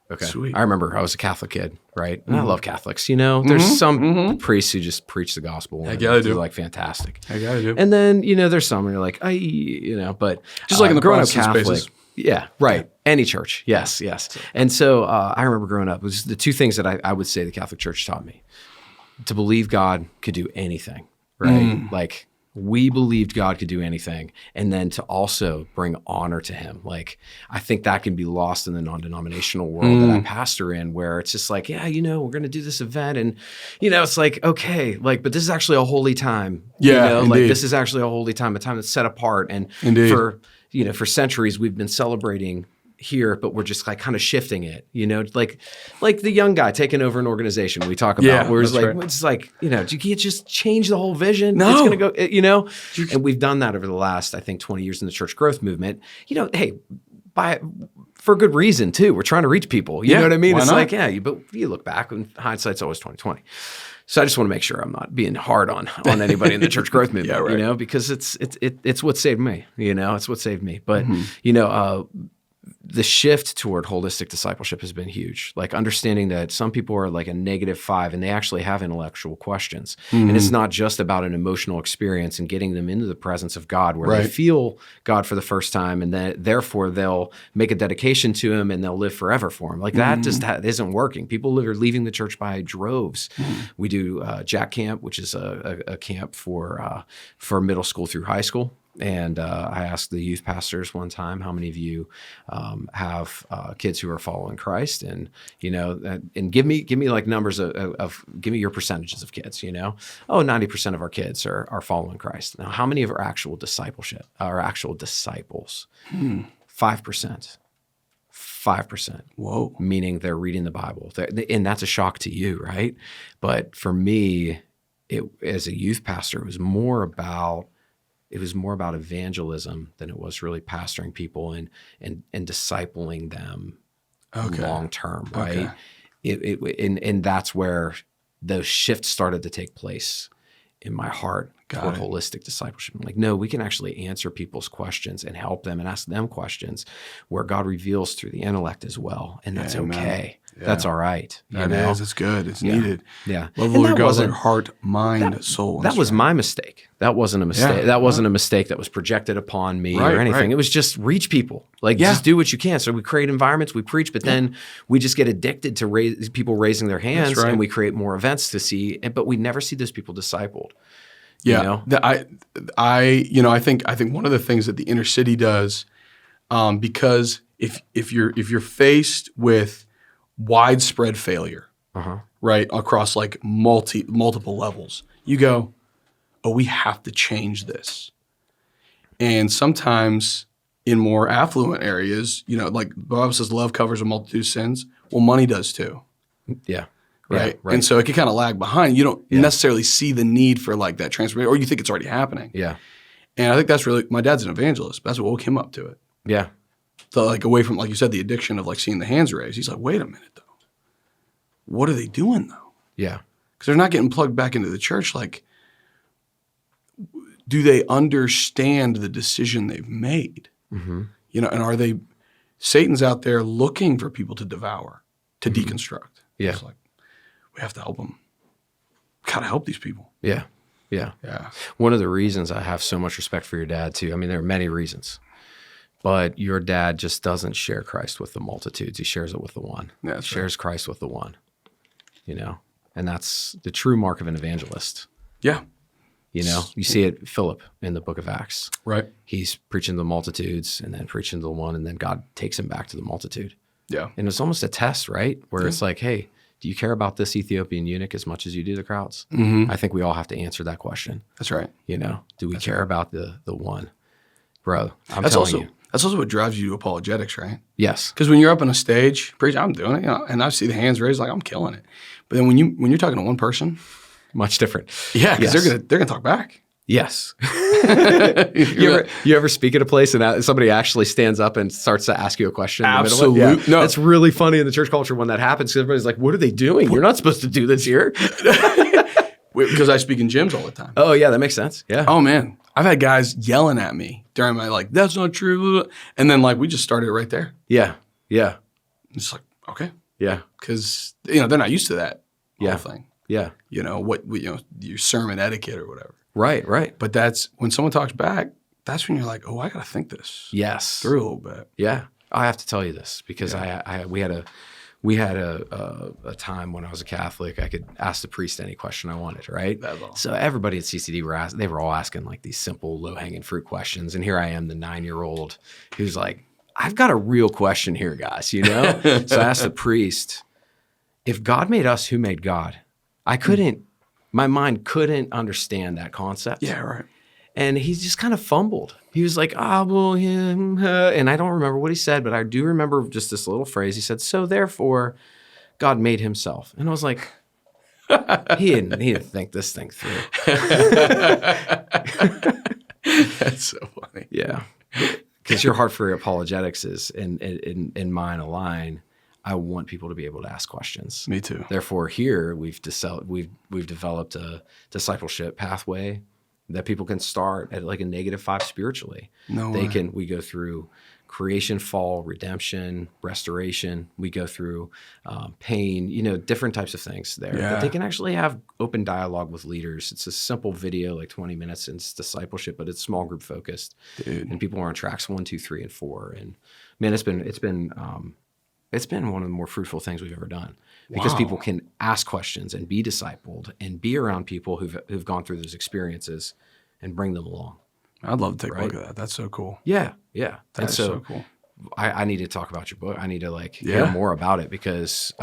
Okay. Sweet. I remember I was a Catholic kid, right? And I love Catholics. There's some priests who just preach the gospel. I gotta do. They're like fantastic. I gotta do. And then there's some where you're like, but just like in the growing up Protestant Catholic. spaces. Yeah, right. Yeah. Any church. Yes. And so I remember growing up, it was the two things that I would say the Catholic Church taught me. to believe God could do anything, right? Like we believed God could do anything, and then to also bring honor to him. Like I think that can be lost in the non-denominational world that I pastor in, where it's just like, yeah, we're going to do this event, and it's like, okay, like, but this is actually a holy time. Yeah, like indeed. this is actually a holy time, a time that's set apart. And Indeed. for centuries we've been celebrating here, but we're just like kind of shifting it, like the young guy taking over an organization we talk about, where it's like, it's like, you can't just change the whole vision. No. It's going to go, and we've done that over the last, I think, 20 years in the church growth movement, hey, for good reason too. We're trying to reach people. You know what I mean? It's not? like, but you look back and hindsight's always 20/20. So I just want to make sure I'm not being hard on anybody in the church growth movement, because it's what saved me, it's what saved me. But, the shift toward holistic discipleship has been huge. Like understanding that some people are like a -5 and they actually have intellectual questions. And it's not just about an emotional experience and getting them into the presence of God where they feel God for the first time, and then therefore they'll make a dedication to him and they'll live forever for him. Like that just isn't working. People are leaving the church by droves. We do Jack Camp, which is a camp for middle school through high school. And I asked the youth pastors one time, how many of you have kids who are following Christ? And, and give me like numbers of give me your percentages of kids, 90% of our kids are following Christ. Now, how many of our actual disciples? 5%. 5%. Whoa. Meaning they're reading the Bible. And that's a shock to you, right? But for me, as a youth pastor, it was more about evangelism than it was really pastoring people and discipling them long term, right? And that's where those shifts started to take place in my heart toward holistic discipleship. I'm like, no, we can actually answer people's questions and help them and ask them questions where God reveals through the intellect as well, and that's okay. Yeah. That's all right. It's good. It's needed. Yeah. Love the Lord God with your heart, mind, soul. That was my mistake. That wasn't a mistake. Yeah. That wasn't a mistake that was projected upon me or anything. Right. It was just reach people. Like just do what you can. So we create environments, we preach, but then we just get addicted to people raising their hands, and we create more events to see, but we never see those people discipled. Yeah. I think one of the things that the inner city does, because if you're faced with widespread failure, right, across like multiple levels, you go, oh, we have to change this. And sometimes in more affluent areas, like the Bible says, love covers a multitude of sins. Well, money does too. Yeah. Right. Yeah, And so it can kind of lag behind. You don't necessarily see the need for like that transformation, or you think it's already happening. Yeah. And I think that's really, my dad's an evangelist. That's what woke him up to it. Yeah. So like away from, like you said, the addiction of like seeing the hands raised. He's like, wait a minute though. What are they doing though? Yeah. Because they're not getting plugged back into the church. Like, do they understand the decision they've made? And are Satan's out there looking for people to devour, to deconstruct. Yeah. It's like, we have to help them. Got to help these people. Yeah. Yeah. Yeah. One of the reasons I have so much respect for your dad too, I mean, there are many reasons, but your dad just doesn't share Christ with the multitudes. He shares it with the one. Yeah, he shares Christ with the one, and that's the true mark of an evangelist. Yeah. You see it, Philip, in the book of Acts. Right. He's preaching to the multitudes and then preaching to the one, and then God takes him back to the multitude. Yeah. And it's almost a test, right? Where it's like, hey, do you care about this Ethiopian eunuch as much as you do the crowds? I think we all have to answer that question. That's right. Do we care about the one? Bro, I'm telling you. That's also what drives you to apologetics, right? Yes. Because when you're up on a stage, preaching, I'm doing it, and I see the hands raised, like I'm killing it. But then when you're talking to one person, much different. Yeah, because they're gonna talk back. Yes. you ever speak at a place and somebody actually stands up and starts to ask you a question? Absolutely. Yeah. No. It's really funny in the church culture when that happens, because everybody's like, what are they doing? You're not supposed to do this here. Because I speak in gyms all the time. Oh, yeah, that makes sense. Yeah. Oh, man. I've had guys yelling at me during my, like, that's not true. And then, like, we just started right there. Yeah. Yeah. It's like, okay. Yeah. Because, they're not used to that whole thing. Yeah. Your sermon etiquette or whatever. Right, right. But that's when someone talks back, that's when you're like, oh, I got to think this through a little bit. Yeah. I have to tell you this because we had we had a time when I was a Catholic, I could ask the priest any question I wanted, right? That's awesome. So everybody at CCD they were all asking like these simple, low-hanging fruit questions. And here I am, the 9-year-old who's like, I've got a real question here, guys, you know? So I asked the priest, if God made us, who made God? My mind couldn't understand that concept. Yeah, right. And he just kind of fumbled. He was like, well, yeah, and I don't remember what he said, but I do remember just this little phrase. He said, so therefore, God made himself. And I was like, he didn't think this thing through. That's so funny. Yeah. Because your heart for apologetics is, in mine, a line. I want people to be able to ask questions. Me too. Therefore, here we've developed a discipleship pathway that people can start at like a -5 spiritually. No way. We go through creation, fall, redemption, restoration. We go through pain, different types of things there. Yeah. That they can actually have open dialogue with leaders. It's a simple video, like 20 minutes, and it's discipleship, but it's small group focused. Dude. And people are on tracks 1, 2, 3, and 4. And man, it's been one of the more fruitful things we've ever done because Wow. people can ask questions and be discipled and be around people who've gone through those experiences and bring them along. I'd love to take a look Right. at that. That's so cool. Yeah. That's so cool. I need to talk about your book. I need to hear more about it because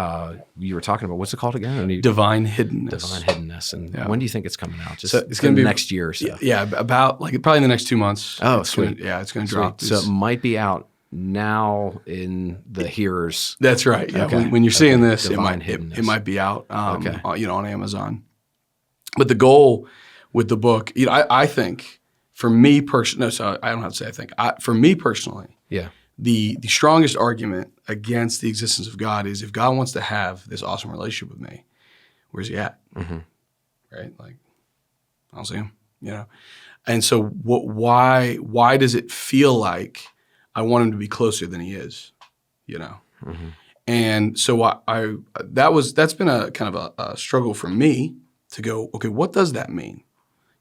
you were talking about, what's it called again? Divine Hiddenness. Divine Hiddenness. And when do you think it's coming out? Just It's going to be next year or so. Yeah, about probably in the next 2 months. Oh, it's sweet. It's going to drop. So it might be out now in the hearers. That's right. Yeah. Okay. When you're seeing this, Divine it Hiddenness. might be out. Okay. On Amazon. But the goal with the book, I think for me personally, I don't have to say I think. For me personally, Yeah. the strongest argument against the existence of God is if God wants to have this awesome relationship with me, where's he at? Mm-hmm. Right? Like, I don't see him, And so why does it feel like I want him to be closer than he is, Mm-hmm. And so that's been a kind of a struggle for me to go, okay, what does that mean?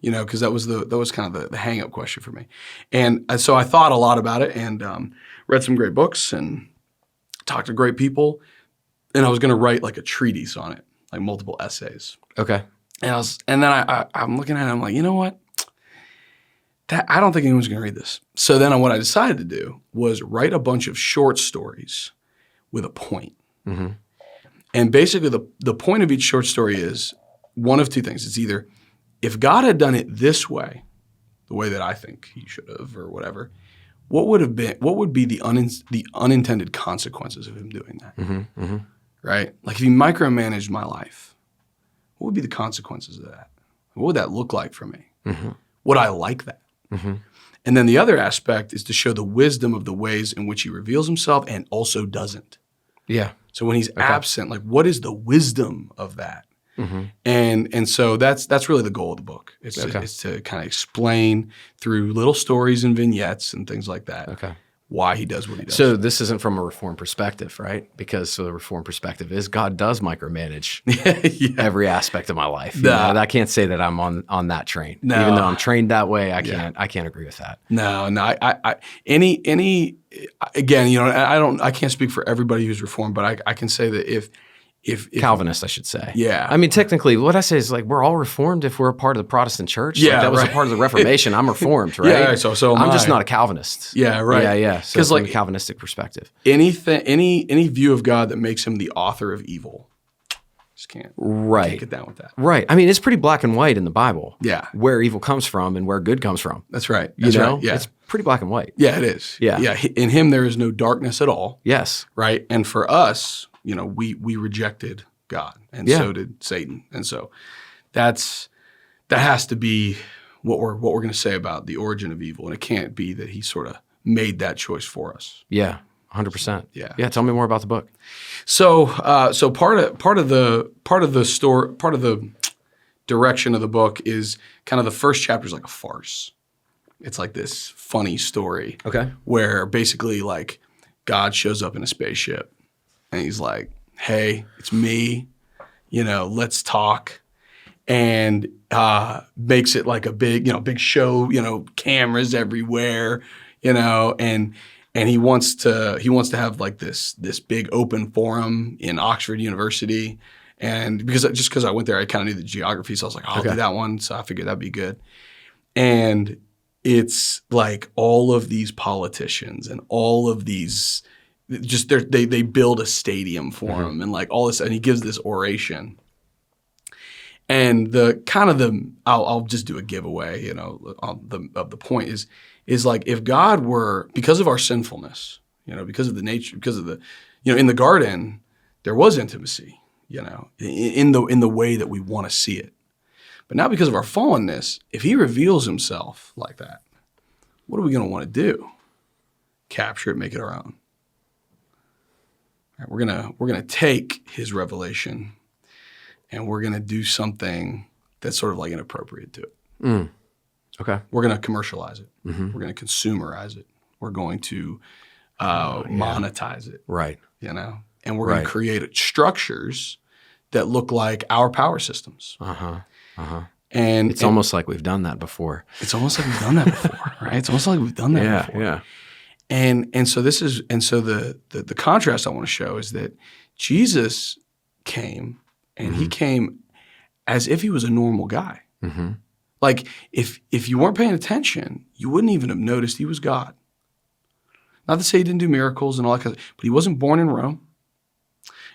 Because that was kind of the hang up question for me. And so I thought a lot about it and read some great books and talked to great people. And I was going to write like a treatise on it, like multiple essays. Okay. And then I'm looking at it, I'm like, you know what? I don't think anyone's going to read this. So then what I decided to do was write a bunch of short stories with a point. Mm-hmm. And basically the point of each short story is one of two things. It's either if God had done it this way, the way that I think he should have or whatever, what would be the unintended consequences of him doing that? Mm-hmm. Mm-hmm. Right? Like if he micromanaged my life, what would be the consequences of that? What would that look like for me? Mm-hmm. Would I like that? Mm-hmm. And then the other aspect is to show the wisdom of the ways in which he reveals himself and also doesn't. Yeah. So when he's absent, like what is the wisdom of that? Mm-hmm. And so that's really the goal of the book. It's to kind of explain through little stories and vignettes and things like that why he does what he does. So this isn't from a Reformed perspective, right? Because the Reformed perspective is God does micromanage every aspect of my life. I can't say that I'm on that train. No. Even though I'm trained that way, I can't agree with that. No. Any again, I can't speak for everybody who's Reformed, but I can say that if Calvinist, I should say. Yeah. I mean, technically, what I say is like we're all Reformed if we're a part of the Protestant church. Yeah, that was right. a part of the Reformation. I'm Reformed, right? Yeah, so am I'm just I. not a Calvinist. Yeah, right. Yeah. So 'Cause, from like, a Calvinistic perspective. any view of God that makes him the author of evil, just can't get down with that. Right. I mean, it's pretty black and white in the Bible. Yeah. Where evil comes from and where good comes from. That's right. You know? Right. Yeah. It's pretty black and white. Yeah, it is. Yeah. Yeah. In him, there is no darkness at all. Yes. Right. And for us, we rejected God, and so did Satan. And so that has to be what we're going to say about the origin of evil. And it can't be that he sort of made that choice for us. Yeah. 100%. Yeah. Yeah. Tell me more about the book. So part of the story, part of the direction of the book is kind of the first chapter is like a farce. It's like this funny story. Okay. Where basically like God shows up in a spaceship and he's like, hey, it's me, let's talk. And makes it like a big show, cameras everywhere, and And he wants to have like this big open forum in Oxford University. And because I went there, I kind of knew the geography. So I was like, I'll do that one. So I figured that'd be good. And it's like all of these politicians and all of these, just they build a stadium for him and like all this, and he gives this oration. And I'll just do a giveaway, of the point is like, if God were, because of our sinfulness, because of the nature, because of the, in the garden, there was intimacy, in the way that we want to see it. But now because of our fallenness, if he reveals himself like that, what are we going to want to do? Capture it, make it our own. All right, we're gonna take his revelation and we're going to do something that's sort of like inappropriate to it. Okay. We're going to commercialize it. We're going to consumerize it. We're going to monetize it. Right. And we're going to create structures that look like our power systems. And it's almost like we've done that before. It's almost like we've done that before, right? It's almost like we've done that before. Yeah. And so the contrast I want to show is that Jesus came, and he came as if he was a normal guy. Like if you weren't paying attention, you wouldn't even have noticed he was God. Not to say he didn't do miracles and all that kind of stuff, but he wasn't born in Rome.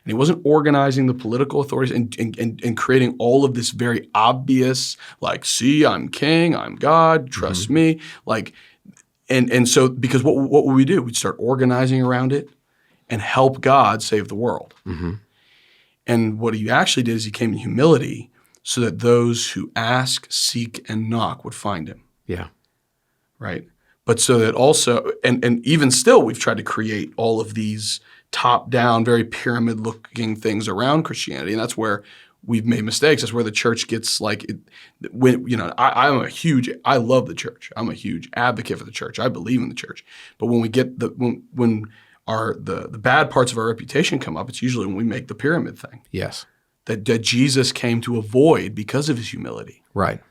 And he wasn't organizing the political authorities and creating all of this very obvious, like, see, I'm king, I'm God, trust me. Like, and so, because what would we do? We'd start organizing around it and help God save the world. And what he actually did is he came in humility so that those who ask, seek, and knock would find him. Yeah. Right? But so that also, and even still, we've tried to create all of these top-down, very pyramid-looking things around Christianity, and that's where we've made mistakes. That's where the church gets like, I love the church. I'm a huge advocate for the church. I believe in the church. But when we get when the bad parts of our reputation come up, it's usually when we make the pyramid thing. Yes. That Jesus came to avoid because of his humility. Right.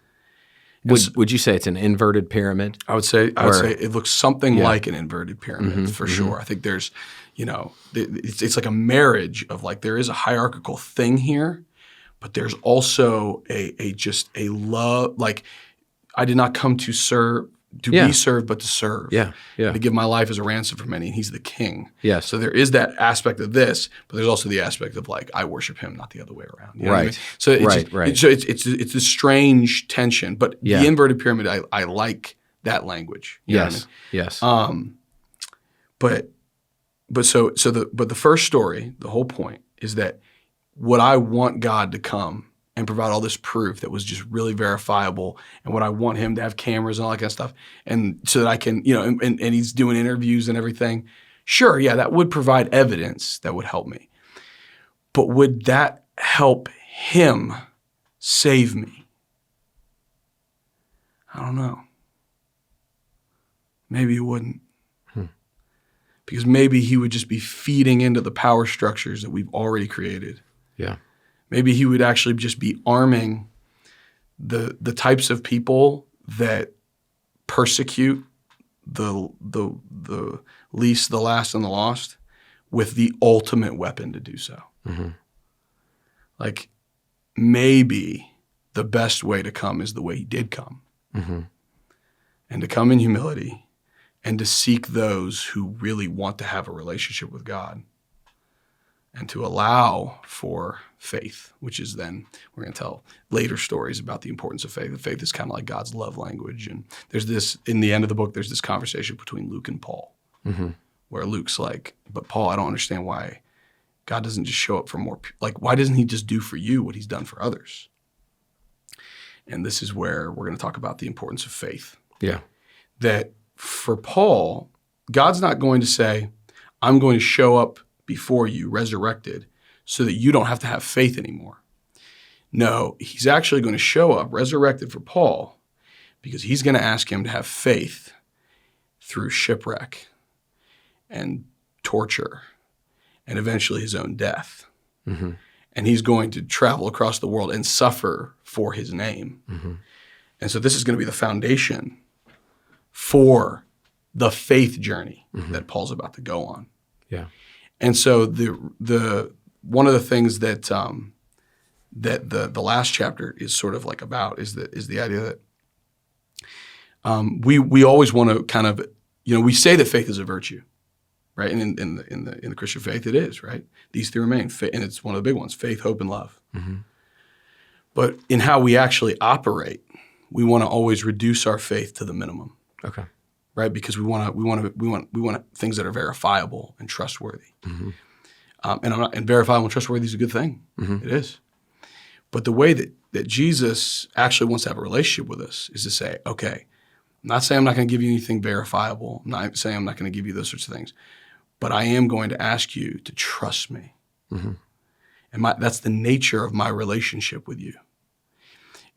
Would you say it's an inverted pyramid? I would say it looks something like an inverted pyramid for sure. I think there's, it's like a marriage of like, there is a hierarchical thing here, but there's also a love, like, I did not come to serve, be served, but to serve. Yeah. And to give my life as a ransom for many, and he's the king. Yes. So there is that aspect of this, but there's also the aspect of like, I worship him, not the other way around. You know what I mean? So it's so it's a strange tension, but the inverted pyramid, I like that language. You know what I mean? Yes. But the first story, the whole point is that what I want God to come and provide all this proof that was just really verifiable, and what I want him to have cameras and all that kind of stuff, and so that I can, and he's doing interviews and everything. Sure, yeah, that would provide evidence that would help me. But would that help him save me? I don't know. Maybe it wouldn't. Because maybe he would just be feeding into the power structures that we've already created. Yeah. Maybe he would actually just be arming the types of people that persecute the least, the last, and the lost with the ultimate weapon to do so. Like, maybe the best way to come is the way he did come. And to come in humility and to seek those who really want to have a relationship with God, and to allow for faith, which is then, we're going to tell later stories about the importance of faith. Faith is kind of like God's love language. And there's this, in the end of the book, there's this conversation between Luke and Paul, where Luke's like, but Paul, I don't understand why God doesn't just show up for more, like, why doesn't he just do for you what he's done for others? And this is where we're going to talk about the importance of faith. Yeah. That for Paul, God's not going to say, I'm going to show up before you resurrected so that you don't have to have faith anymore. No, he's actually going to show up resurrected for Paul because he's going to ask him to have faith through shipwreck and torture and eventually his own death. And he's going to travel across the world and suffer for his name. And so this is going to be the foundation for the faith journey that Paul's about to go on. Yeah. And so the one of the things that that the last chapter is sort of like about is the idea that we always want to kind of, we say that faith is a virtue, right? And in the Christian faith, it is, right? These three remain, and it's one of the big ones: faith, hope, and love. But in how we actually operate, we want to always reduce our faith to the minimum. Okay. Right, because we want things that are verifiable and trustworthy, and verifiable and trustworthy is a good thing. It is, but the way that Jesus actually wants to have a relationship with us is to say, okay, I'm not saying I'm not going to give you anything verifiable. I'm not saying I'm not going to give you those sorts of things, but I am going to ask you to trust me, and that's the nature of my relationship with you.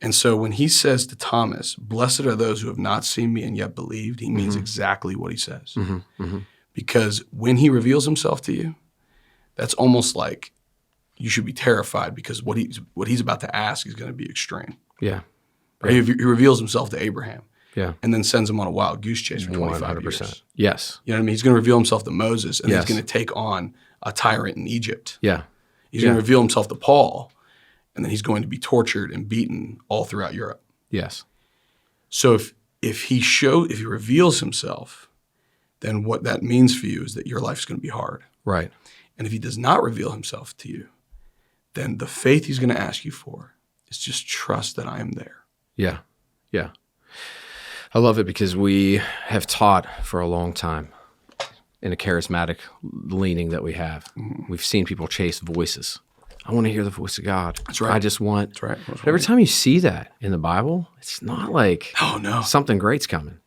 And so when he says to Thomas, blessed are those who have not seen me and yet believed, he means exactly what he says. Because when he reveals himself to you, that's almost like you should be terrified because what he's about to ask is going to be extreme. Yeah. Right? He reveals himself to Abraham. Yeah. And then sends him on a wild goose chase for 25 100%. years. Yes. You know what I mean? He's going to reveal himself to Moses, and Yes. he's going to take on a tyrant in Egypt. Yeah. He's going to reveal himself to Paul, and then he's going to be tortured and beaten all throughout Europe. Yes. So if he reveals himself, then what that means for you is that your life's going to be hard. Right. And if he does not reveal himself to you, then the faith he's going to ask you for is just trust that I am there. Yeah. Yeah. I love it because we have taught for a long time in a charismatic leaning that we have. We've seen people chase voices. I want to hear the voice of God. That's right. I just want. That's right. But every time you see that in the Bible, it's not like something great's coming.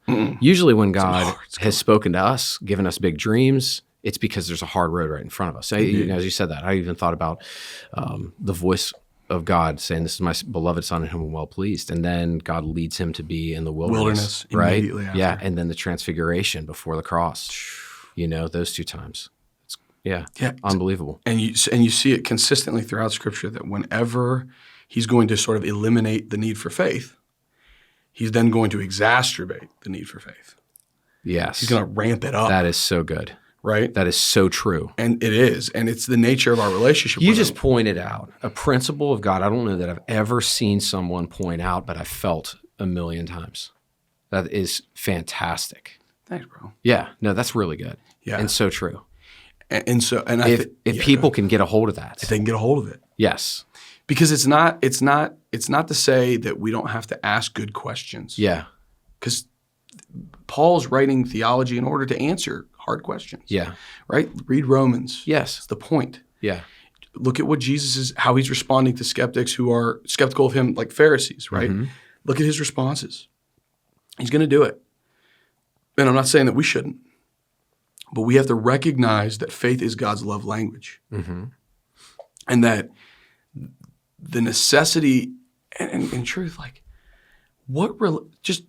Usually when God has spoken to us, given us big dreams, it's because there's a hard road right in front of us. As you said that, I even thought about the voice of God saying, "This is my beloved son in whom I'm well pleased." And then God leads him to be in the wilderness right? Immediately after. Yeah, and then the transfiguration before the cross. Those two times. Yeah, unbelievable. And you see it consistently throughout Scripture that whenever he's going to sort of eliminate the need for faith, he's then going to exacerbate the need for faith. Yes. He's going to ramp it up. That is so good. Right? That is so true. And it is. And it's the nature of our relationship with You just him. pointed out a principle of God I don't know that I've ever seen someone point out, but I've felt a million times. That is fantastic. Thanks, bro. Yeah. No, that's really good. Yeah. And so true. If people can get a hold of that. if they can get a hold of it. Yes. Because it's not to say that we don't have to ask good questions. Yeah. Because Paul's writing theology in order to answer hard questions. Yeah. Right? Read Romans. Yes. That's the point. Yeah. Look at what how he's responding to skeptics who are skeptical of him, like Pharisees, right? Look at his responses. He's going to do it. And I'm not saying that we shouldn't, but we have to recognize that faith is God's love language. And that the necessity, and in truth, like, just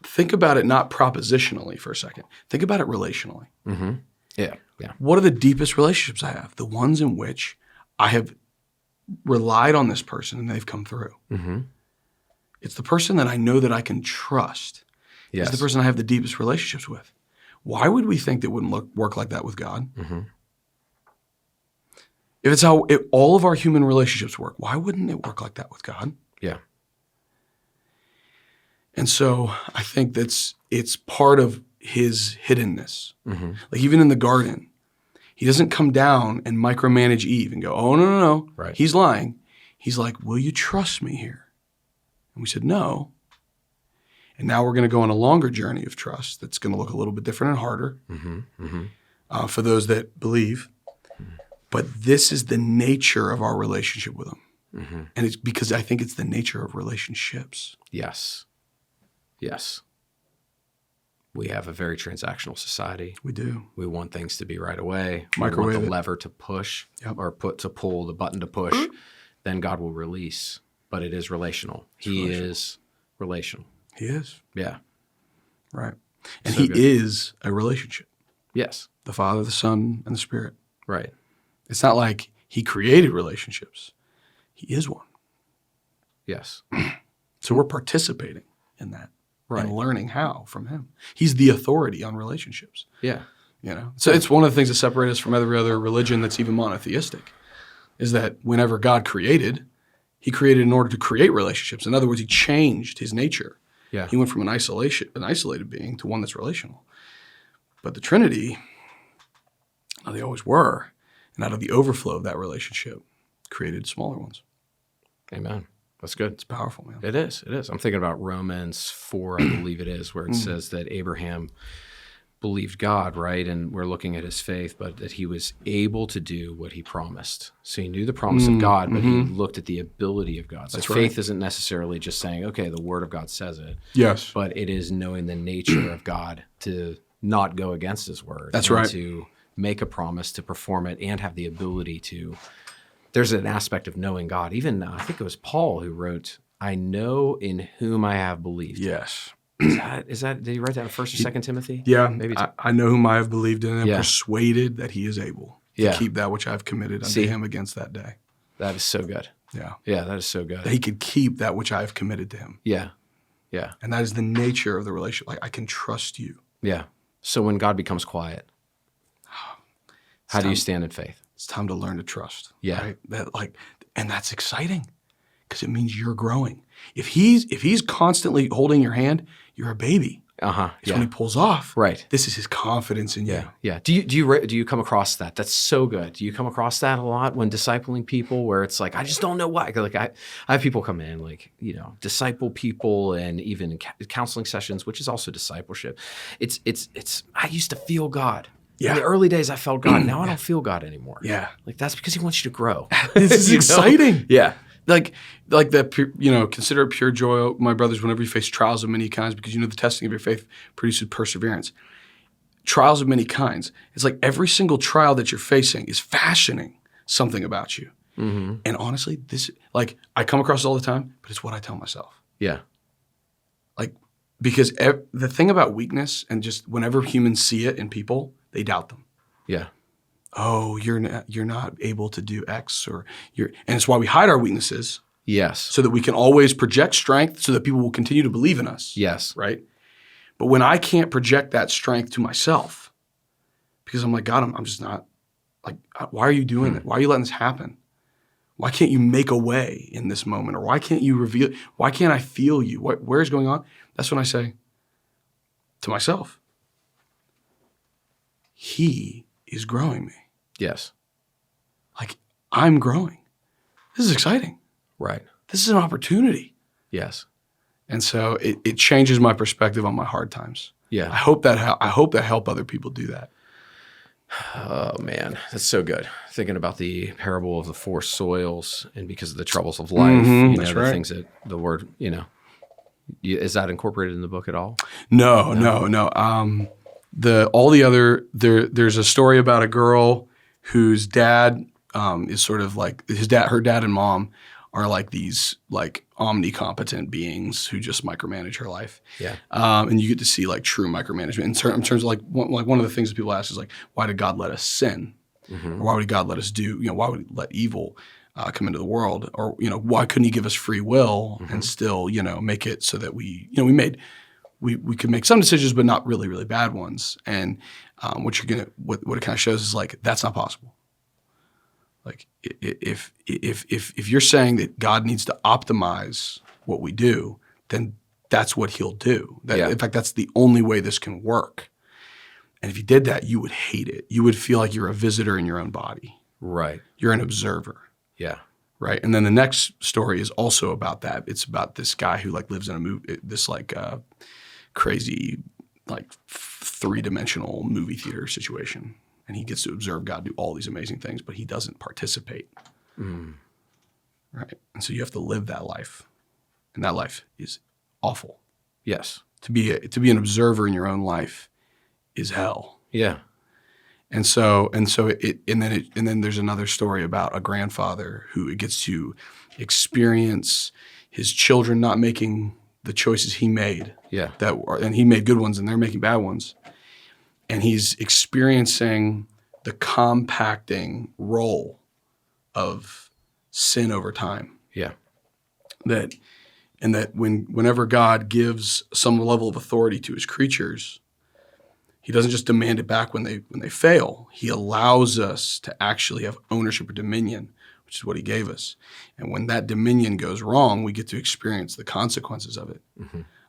think about it not propositionally for a second. Think about it relationally. Yeah. Yeah. What are the deepest relationships I have? The ones in which I have relied on this person and they've come through. It's the person that I know that I can trust. Yes. It's the person I have the deepest relationships with. Why would we think that wouldn't work like that with God? If it's how all of our human relationships work, why wouldn't it work like that with God? Yeah. And so I think it's part of his hiddenness. Like even in the garden, he doesn't come down and micromanage Eve and go, oh, no. Right. He's lying. He's like, will you trust me here? And we said, no. And now we're going to go on a longer journey of trust that's going to look a little bit different and harder for those that believe. But this is the nature of our relationship with him. And it's because I think it's the nature of relationships. Yes. Yes. We have a very transactional society. We do. We want things to be right away. Microwave we want the it. lever to push or to pull, the button to push. Then God will release. But it is relational. He is relational. He is. Yeah. Right. And So he good. is a relationship. Yes. The Father, the Son, and the Spirit. Right. It's not like he created relationships. He is one. Yes. So we're participating in that. Right. and learning how from him. He's the authority on relationships. Yeah. So it's one of the things that separates us from every other religion that's even monotheistic, is that whenever God created, he created in order to create relationships. In other words, he changed his nature. Yeah. He went from an isolated being to one that's relational. But the Trinity, they always were, and out of the overflow of that relationship, created smaller ones. Amen. That's good. It's powerful, man. It is. It is. I'm thinking about Romans 4, I believe it is, where it says that Abraham believed God, right? And we're looking at his faith, but that he was able to do what he promised. So he knew the promise of God, but he looked at the ability of God. So That's faith right. isn't necessarily just saying, okay, the word of God says it, Yes. but it is knowing the nature of God to not go against his word. That's and right. to make a promise, to perform it, and have the ability to. There's an aspect of knowing God. Even I think it was Paul who wrote, I know in whom I have believed. Yes. Is that did he write that in 1st or 2nd Timothy? Yeah. Maybe. I know whom I have believed in and am Yeah. persuaded that he is able to Yeah. keep that which I have committed unto See? him against that day. That is so good. Yeah. Yeah, that is so good. That he could keep that which I have committed to him. Yeah. Yeah. And that is the nature of the relationship. Like, I can trust you. Yeah. So when God becomes quiet, how do you stand in faith? It's time to learn to trust. Yeah. Right? And that's exciting because it means you're growing. If he's constantly holding your hand, you're a baby. It's Yeah. when he pulls off. Right. This is his confidence in you. Yeah. Do you come across that? That's so good. Do you come across that a lot when discipling people where it's like, I just don't know why? Like I have people come in like, disciple people and even counseling sessions, which is also discipleship. It's I used to feel God. Yeah. In the early days I felt God. Now I don't feel God anymore. Yeah. Like that's because he wants you to grow. This is exciting. Yeah. Like that, consider it pure joy, my brothers, whenever you face trials of many kinds, because the testing of your faith produces perseverance. Trials of many kinds. It's like every single trial that you're facing is fashioning something about you. Mm-hmm. And honestly, I come across it all the time, but it's what I tell myself. Yeah. Because the thing about weakness, and just whenever humans see it in people, they doubt them. Yeah. Oh, you're not able to do X, and it's why we hide our weaknesses. Yes. So that we can always project strength so that people will continue to believe in us. Yes. Right? But when I can't project that strength to myself, because I'm like, God, I'm just not, why are you doing it? Why are you letting this happen? Why can't you make a way in this moment? Or why can't I feel you? Where's going on? That's when I say to myself, he is growing me. Yes. I'm growing. This is exciting. Right. This is an opportunity. Yes. And so it changes my perspective on my hard times. Yeah. I hope that help other people do that. Oh man, that's so good. Thinking about the parable of the 4 soils, and because of the troubles of life, that's the right. things that the word, is that incorporated in the book at all? No. There's a story about a girl whose dad is sort of like her dad and mom are like these omnicompetent beings who just micromanage her life. Yeah. And you get to see true micromanagement in terms of one of the things that people ask is why did God let us sin? Or why would God let us why would he let evil come into the world? Or, why couldn't he give us free will and still, make it so that we could make some decisions, but not really, really bad ones. And what it kind of shows is that's not possible. If you're saying that God needs to optimize what we do, then that's what he'll do. In fact, that's the only way this can work. And if you did that, you would hate it. You would feel like you're a visitor in your own body. Right. You're an observer. Yeah. Right. And then the next story is also about that. It's about this guy who lives in this crazy 3-dimensional movie theater situation. And he gets to observe God do all these amazing things, but he doesn't participate. Right. And so you have to live that life. And that life is awful. Yes. To be an observer in your own life is hell. Yeah. And then there's another story about a grandfather who gets to experience his children not making the choices he made. Yeah. And he made good ones and they're making bad ones. And he's experiencing the compacting role of sin over time. Yeah. That And that whenever God gives some level of authority to his creatures, he doesn't just demand it back when they fail. He allows us to actually have ownership or dominion, which is what he gave us. And when that dominion goes wrong, we get to experience the consequences of it.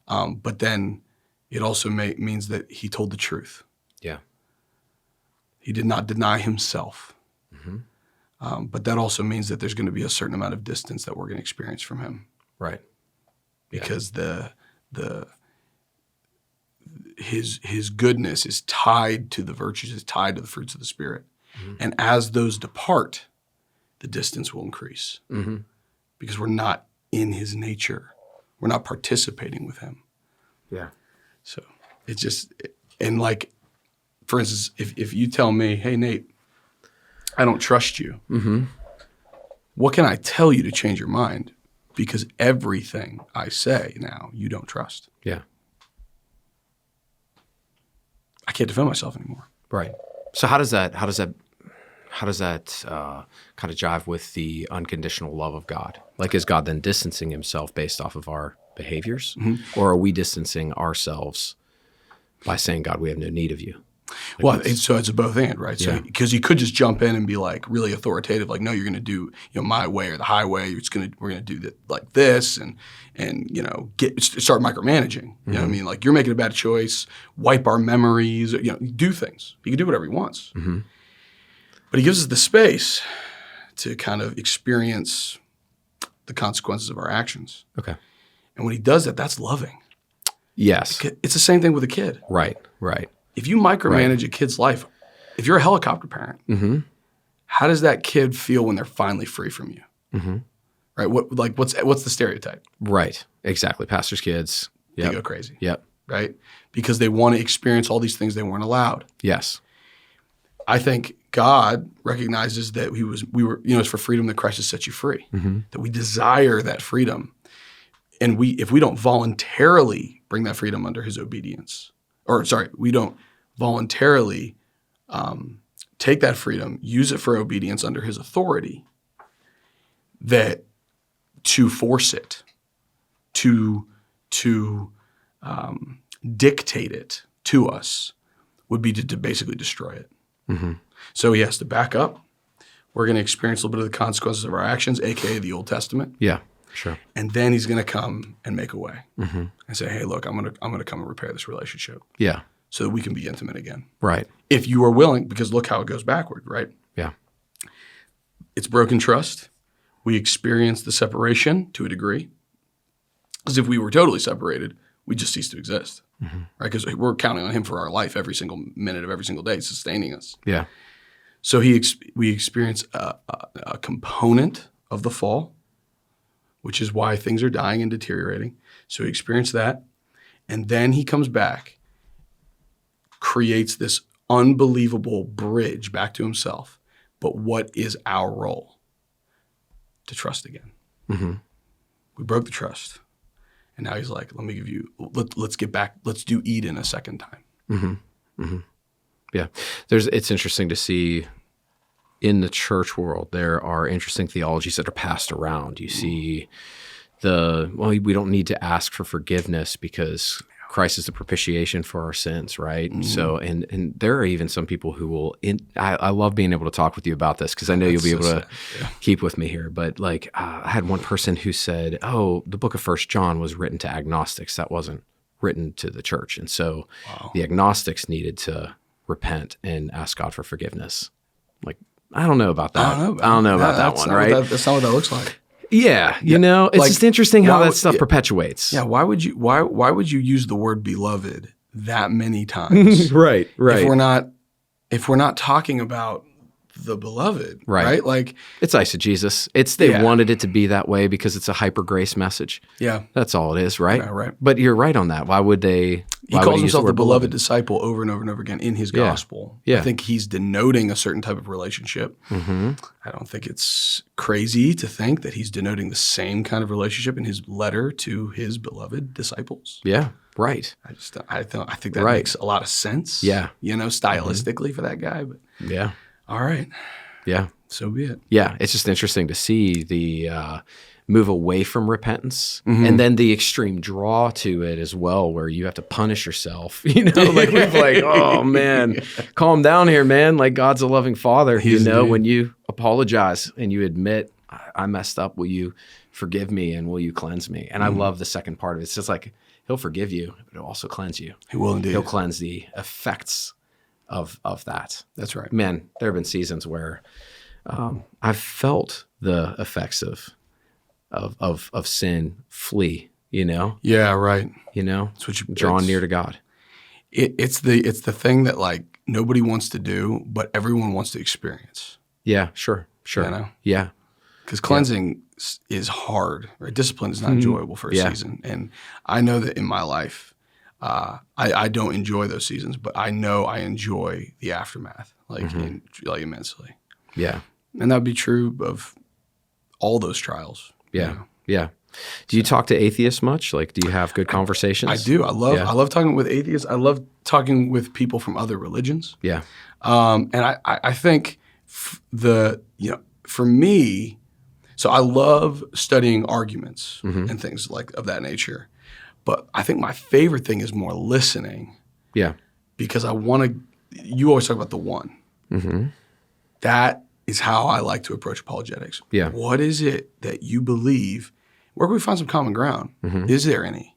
But then it also means that he told the truth. Yeah. He did not deny himself. But that also means that there's going to be a certain amount of distance that we're going to experience from him. Right. Because his goodness is tied to the virtues, is tied to the fruits of the Spirit. And as those depart, the distance will increase. Because we're not in his nature. We're not participating with him. Yeah. So it's just, and like, for instance, if you tell me, hey, Nate, I don't trust you, what can I tell you to change your mind? Because everything I say now, you don't trust. Yeah. I can't defend myself anymore. Right. So how does that kind of jive with the unconditional love of God? Like, is God then distancing himself based off of our behaviors? Or are we distancing ourselves by saying, God, we have no need of you? Well, so it's a both and, right? So because you could just jump in and be like really authoritative, like, no, you're going to do my way or the highway. We're going to do that like this, and start micromanaging. You know what I mean? Like, you're making a bad choice. Wipe our memories. Do things. He can do whatever he wants. But he gives us the space to kind of experience the consequences of our actions. Okay. And when he does that, that's loving. Yes. It's the same thing with a kid. Right. Right. If you micromanage a kid's life, if you're a helicopter parent, how does that kid feel when they're finally free from you? Right? What's the stereotype? Right. Exactly. Pastors' kids. They go crazy. Yep. Right? Because they want to experience all these things they weren't allowed. Yes. I think God recognizes that it's for freedom that Christ has set you free. That we desire that freedom. And if we don't voluntarily bring that freedom under his obedience, we don't voluntarily take that freedom, use it for obedience under his authority, that to force it, to dictate it to us would be to basically destroy it. So he has to back up. We're going to experience a little bit of the consequences of our actions, aka the Old Testament. Yeah, sure. And then he's going to come and make a way and say, hey, look, I'm going to come and repair this relationship. Yeah. So that we can be intimate again. Right. If you are willing, because look how it goes backward, right? Yeah. It's broken trust. We experience the separation to a degree. Because if we were totally separated, we'd just cease to exist, right? Because we're counting on him for our life every single minute of every single day, sustaining us. Yeah. So we experience a component of the fall, which is why things are dying and deteriorating. So he experienced that. And then he comes back, creates this unbelievable bridge back to himself. But what is our role? To trust again. We broke the trust. And now he's like, let's get back, let's do Eden a second time. Yeah. It's interesting to see in the church world, there are interesting theologies that are passed around. You see we don't need to ask for forgiveness because Christ is the propitiation for our sins, right? So, and there are even some people who will, I love being able to talk with you about this because I know you'll be able to keep with me here. But like, I had one person who said, oh, the book of 1 John was written to agnostics. That wasn't written to the church. And so the agnostics needed to repent and ask God for forgiveness. Like, I don't know about that. I don't know about that one, right? That's not what that looks like. Yeah, it's just interesting how that stuff perpetuates. Yeah, why would you use the word beloved that many times? Right. If we're not talking about the beloved, right? Like, it's eisegesis. They wanted it to be that way because it's a hyper grace message. Yeah, that's all it is, right? Yeah, right. But you're right on that. Why would they? He calls himself the beloved disciple over and over and over again in his gospel. Yeah. I think he's denoting a certain type of relationship. I don't think it's crazy to think that he's denoting the same kind of relationship in his letter to his beloved disciples. Yeah, right. I think that makes a lot of sense. Yeah, stylistically for that guy. But all right. Yeah. So be it. Yeah, it's just interesting to see the move away from repentance, and then the extreme draw to it as well, where you have to punish yourself. Like we've like, oh man, calm down here, man. Like God's a loving Father. When you apologize and you admit I messed up, will you forgive me and will you cleanse me? And I love the second part of it. It's just like He'll forgive you, but He'll also cleanse you. He will indeed. He'll cleanse the effects of that. That's right. Man, there have been seasons where I've felt the effects of sin flee, Yeah, right. That's what drawing near to God. It's the thing that like nobody wants to do, but everyone wants to experience. Yeah, sure. Yeah. Because cleansing is hard, right? Discipline is not enjoyable for a season. And I know that in my life, I don't enjoy those seasons, but I know I enjoy the aftermath, like immensely. Yeah. And that would be true of all those trials. Yeah. Yeah. Do you talk to atheists much? Like, do you have good conversations? I do. I love talking with atheists. I love talking with people from other religions. Yeah. And I think for me, so I love studying arguments and things like of that nature. But I think my favorite thing is more listening. Yeah. Because you always talk about the one. Mm-hmm. That is how I like to approach apologetics. Yeah. What is it that you believe? Where can we find some common ground? Mm-hmm. Is there any?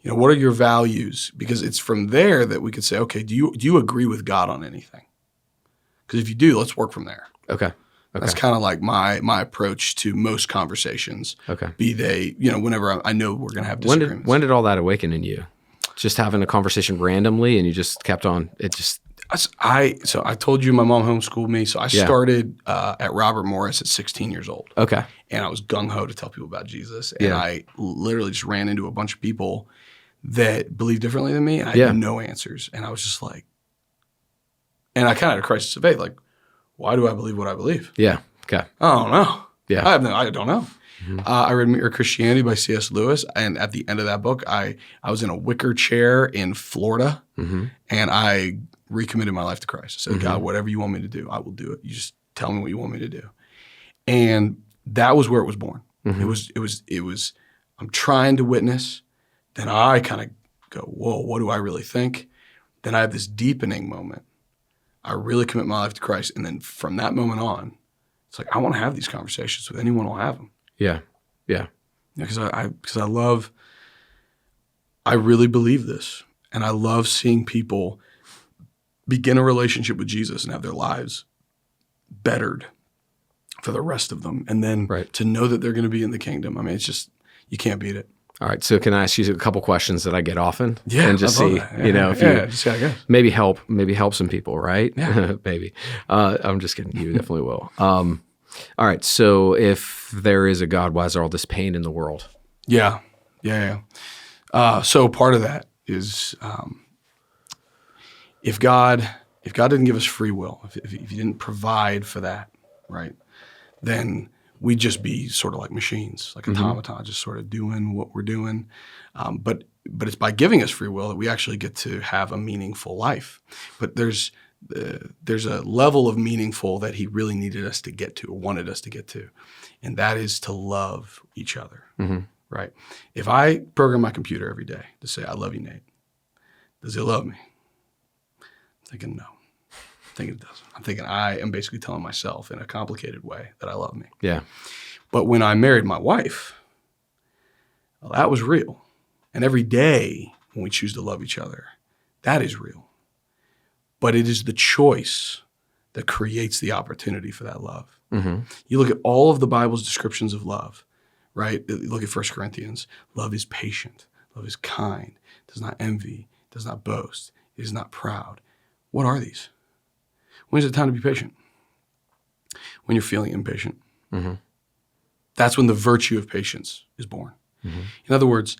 What are your values? Because it's from there that we could say, okay, do you agree with God on anything? Because if you do, let's work from there. Okay. That's kind of like my approach to most conversations. Okay. Be they, whenever I know we're going to have disagreements. When did all that awaken in you? Just having a conversation randomly and you just kept on, So I told you my mom homeschooled me. So I started at Robert Morris at 16 years old. Okay. And I was gung-ho to tell people about Jesus. And I literally just ran into a bunch of people that believed differently than me. And I had no answers. And I was just like, and I kind of had a crisis of faith. Like, why do I believe what I believe? Yeah. Okay. I don't know. Yeah. I don't know. Mm-hmm. I read Mere Christianity by C.S. Lewis. And at the end of that book, I was in a wicker chair in Florida. Mm-hmm. And I recommitted my life to Christ. I said, God, whatever you want me to do, I will do it. You just tell me what you want me to do. And that was where it was born. Mm-hmm. It was, I'm trying to witness. Then I kind of go, whoa, what do I really think? Then I have this deepening moment. I really commit my life to Christ. And then from that moment on, it's like, I want to have these conversations with anyone who'll have them. Yeah. Yeah. Because I really believe this. And I love seeing people begin a relationship with Jesus and have their lives bettered for the rest of them. And then to know that they're going to be in the kingdom. I mean, it's just, you can't beat it. All right. So can I ask you a couple questions that I get often? Yeah. And just see, if you maybe help some people, right? Yeah. Maybe. I'm just kidding. You definitely will. All right. So if there is a God, why is there all this pain in the world? Yeah. So part of that is if God didn't give us free will, if he didn't provide for that, right, then we'd just be sort of like machines, like automatons, just sort of doing what we're doing. But it's by giving us free will that we actually get to have a meaningful life. But there's a level of meaningful that he really needed us to get to, or wanted us to get to, and that is to love each other, right? If I program my computer every day to say, I love you, Nate, does it love me? I'm thinking no. I'm thinking it doesn't. I'm thinking I am basically telling myself in a complicated way that I love me. Yeah. But when I married my wife, well, that was real. And every day when we choose to love each other, that is real. But it is the choice that creates the opportunity for that love. Mm-hmm. You look at all of the Bible's descriptions of love, right? Look at 1 Corinthians. Love is patient. Love is kind. Does not envy. Does not boast. It is not proud. What are these? When is it time to be patient? When you're feeling impatient. Mm-hmm. That's when the virtue of patience is born. Mm-hmm. In other words,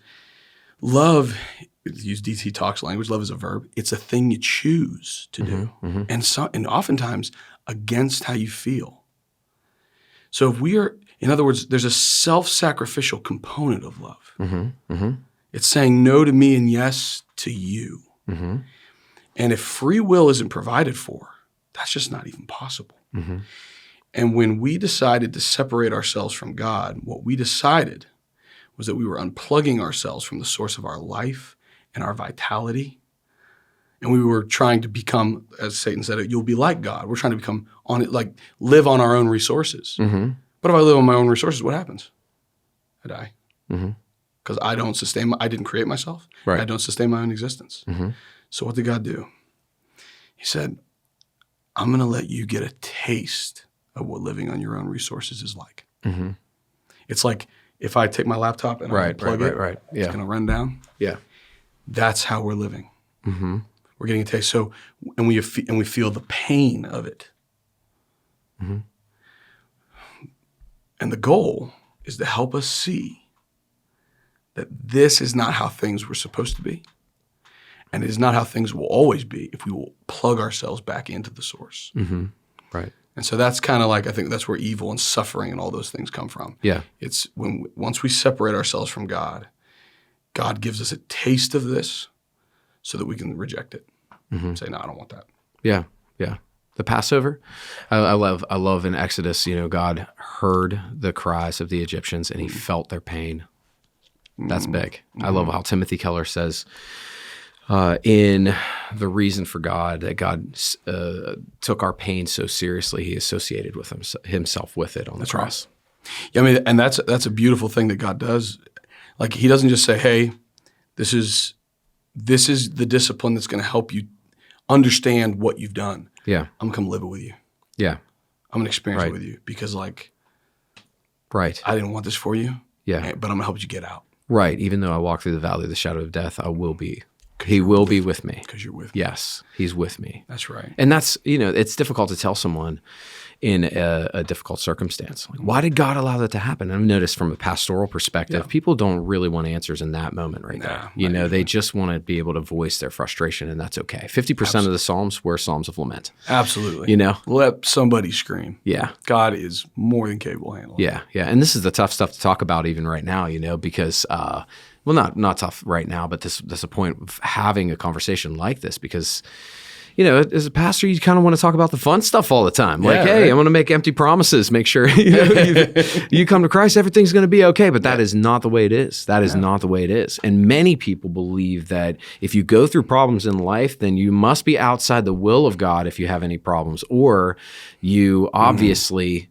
love, use DT Talks language, love is a verb. It's a thing you choose to do. Mm-hmm. And oftentimes against how you feel. So if we are, in other words, there's a self-sacrificial component of love. Mm-hmm. Mm-hmm. It's saying no to me and yes to you. Mm-hmm. And if free will isn't provided for, that's just not even possible. Mm-hmm. And when we decided to separate ourselves from God, what we decided was that we were unplugging ourselves from the source of our life and our vitality. And we were trying to become, as Satan said, you'll be like God. We're trying to become live on our own resources. Mm-hmm. But if I live on my own resources, what happens? I die. Mm-hmm. Because I didn't create myself. Right. I don't sustain my own existence. Mm-hmm. So what did God do? He said, I'm going to let you get a taste of what living on your own resources is like. Mm-hmm. It's like if I take my laptop and I plug it, Yeah. it's going to run down. Yeah. That's how we're living. Mm-hmm. We're getting a taste. So, and we feel the pain of it. Mm-hmm. And the goal is to help us see that this is not how things were supposed to be. And it is not how things will always be if we will plug ourselves back into the source. Mm-hmm. Right. And so that's kind of like, I think that's where evil and suffering and all those things come from. Yeah. It's once we separate ourselves from God, God gives us a taste of this so that we can reject it. Mm-hmm. Say, no, I don't want that. Yeah. Yeah. The Passover, I love in Exodus, God heard the cries of the Egyptians and he felt their pain. That's big. I love how Timothy Keller says in The Reason for God, that God took our pain so seriously, he associated with himself with it on the cross. Right. Yeah, I mean, and that's a beautiful thing that God does. Like he doesn't just say, hey, this is the discipline that's going to help you understand what you've done. Yeah. I'm going to come live it with you. Yeah. I'm going to experience it with you because I didn't want this for you. Yeah. But I'm going to help you get out. Right. Even though I walk through the valley of the shadow of death, he will be with me. Because you're with me. Yes. He's with me. That's right. And that's, it's difficult to tell someone in a difficult circumstance. Like, why did God allow that to happen? I've noticed from a pastoral perspective, people don't really want answers in that moment there. They just want to be able to voice their frustration, and that's okay. 50% of the Psalms were Psalms of lament. Absolutely. Let somebody scream. Yeah. God is more than capable of handling it. Yeah, yeah. And this is the tough stuff to talk about even right now, because not tough right now, but that's a point of having a conversation like this because as a pastor, you kind of want to talk about the fun stuff all the time. Like, hey, I want to make empty promises. Make sure you come to Christ, everything's going to be okay. But that is not the way it is. That is not the way it is. And many people believe that if you go through problems in life, then you must be outside the will of God if you have any problems, or you obviously,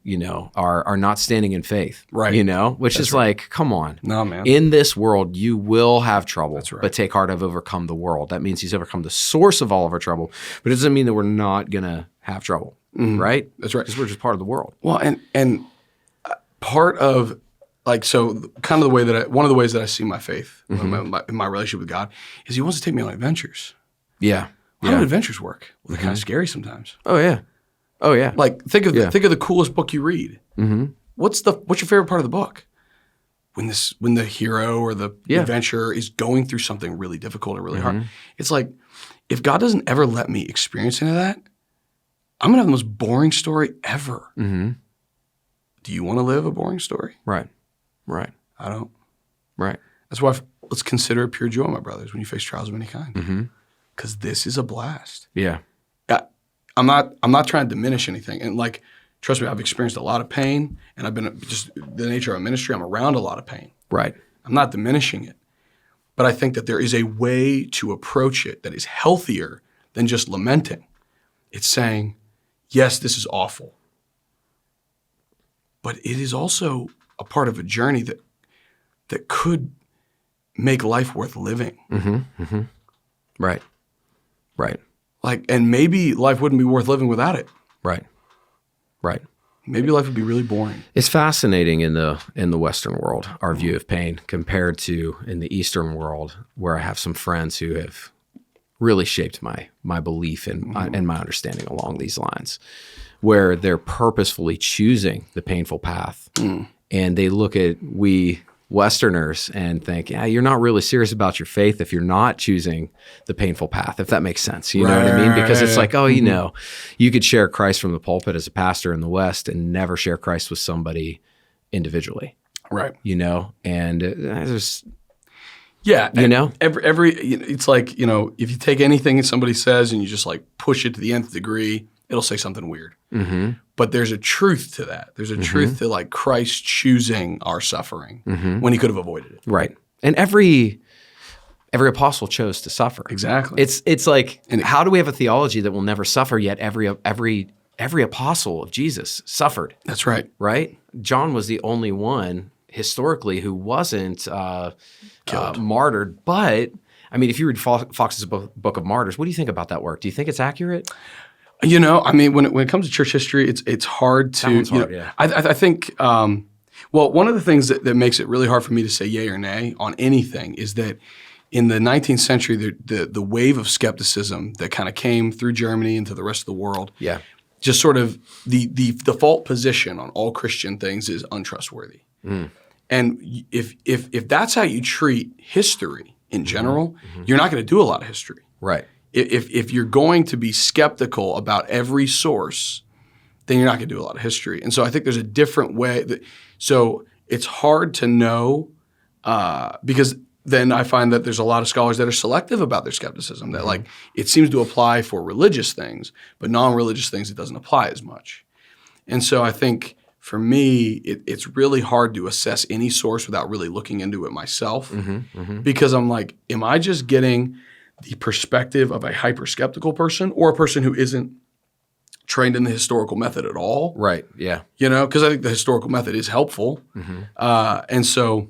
are not standing in faith. Right. Which is like, come on. No, man. In this world, you will have trouble. That's right. But take heart, I've overcome the world. That means he's overcome the source of all of our trouble. But it doesn't mean that we're not going to have trouble, right? That's right. Because we're just part of the world. Well, and part of, kind of the way one of the ways that I see my faith in my relationship with God is he wants to take me on adventures. Yeah. How do adventures work? Well, they're kind of scary sometimes. Oh, yeah. Oh, yeah. Like, think of the coolest book you read. Mm-hmm. What's your favorite part of the book? When the hero or the adventurer is going through something really difficult or really hard. It's like, if God doesn't ever let me experience any of that, I'm going to have the most boring story ever. Mm-hmm. Do you want to live a boring story? Right. Right. I don't. Right. That's why let's consider it pure joy, my brothers, when you face trials of any kind. Because this is a blast. Yeah. I'm not trying to diminish anything. And trust me, I've experienced a lot of pain, and I've been just the nature of ministry, I'm around a lot of pain. Right. I'm not diminishing it. But I think that there is a way to approach it that is healthier than just lamenting. It's saying, yes, this is awful. But it is also a part of a journey that could make life worth living. Mm-hmm. Mm-hmm. Right. Right. And maybe life wouldn't be worth living without it. Right. Right. Maybe life would be really boring. It's fascinating in the Western world, our view of pain, compared to in the Eastern world, where I have some friends who have really shaped my belief and my understanding along these lines, where they're purposefully choosing the painful path, and they look at we Westerners and think, yeah, you're not really serious about your faith if you're not choosing the painful path, if that makes sense. You know what I mean? Because it's like, you could share Christ from the pulpit as a pastor in the West and never share Christ with somebody individually. Right. And there's... Yeah. Every it's like, if you take anything that somebody says and you just push it to the nth degree it'll say something weird. Mm-hmm. But there's a truth to that. There's a truth to like Christ choosing our suffering when he could have avoided it. Right. And every apostle chose to suffer. Exactly. It's like, how do we have a theology that will never suffer, yet every apostle of Jesus suffered? That's right. Right? John was the only one historically who wasn't martyred. But, I mean, if you read Fox's Book of Martyrs, what do you think about that work? Do you think it's accurate? You know, I mean, when it comes to church history, it's hard to. That one's hard, yeah. I think. Well, one of the things that makes it really hard for me to say yay or nay on anything is that in the 19th century, the wave of skepticism that kind of came through Germany into the rest of the world, just sort of the default position on all Christian things is untrustworthy. And if that's how you treat history in general, you're not going to do a lot of history. Right. If you're going to be skeptical about every source, then you're not going to do a lot of history. And so I think there's a different way. So it's hard to know because then I find that there's a lot of scholars that are selective about their skepticism, that like it seems to apply for religious things, but non-religious things it doesn't apply as much. And so I think for me, it's really hard to assess any source without really looking into it myself because I'm like, am I just getting the perspective of a hyper-skeptical person or a person who isn't trained in the historical method at all? Right, yeah. You know, because I think the historical method is helpful. And so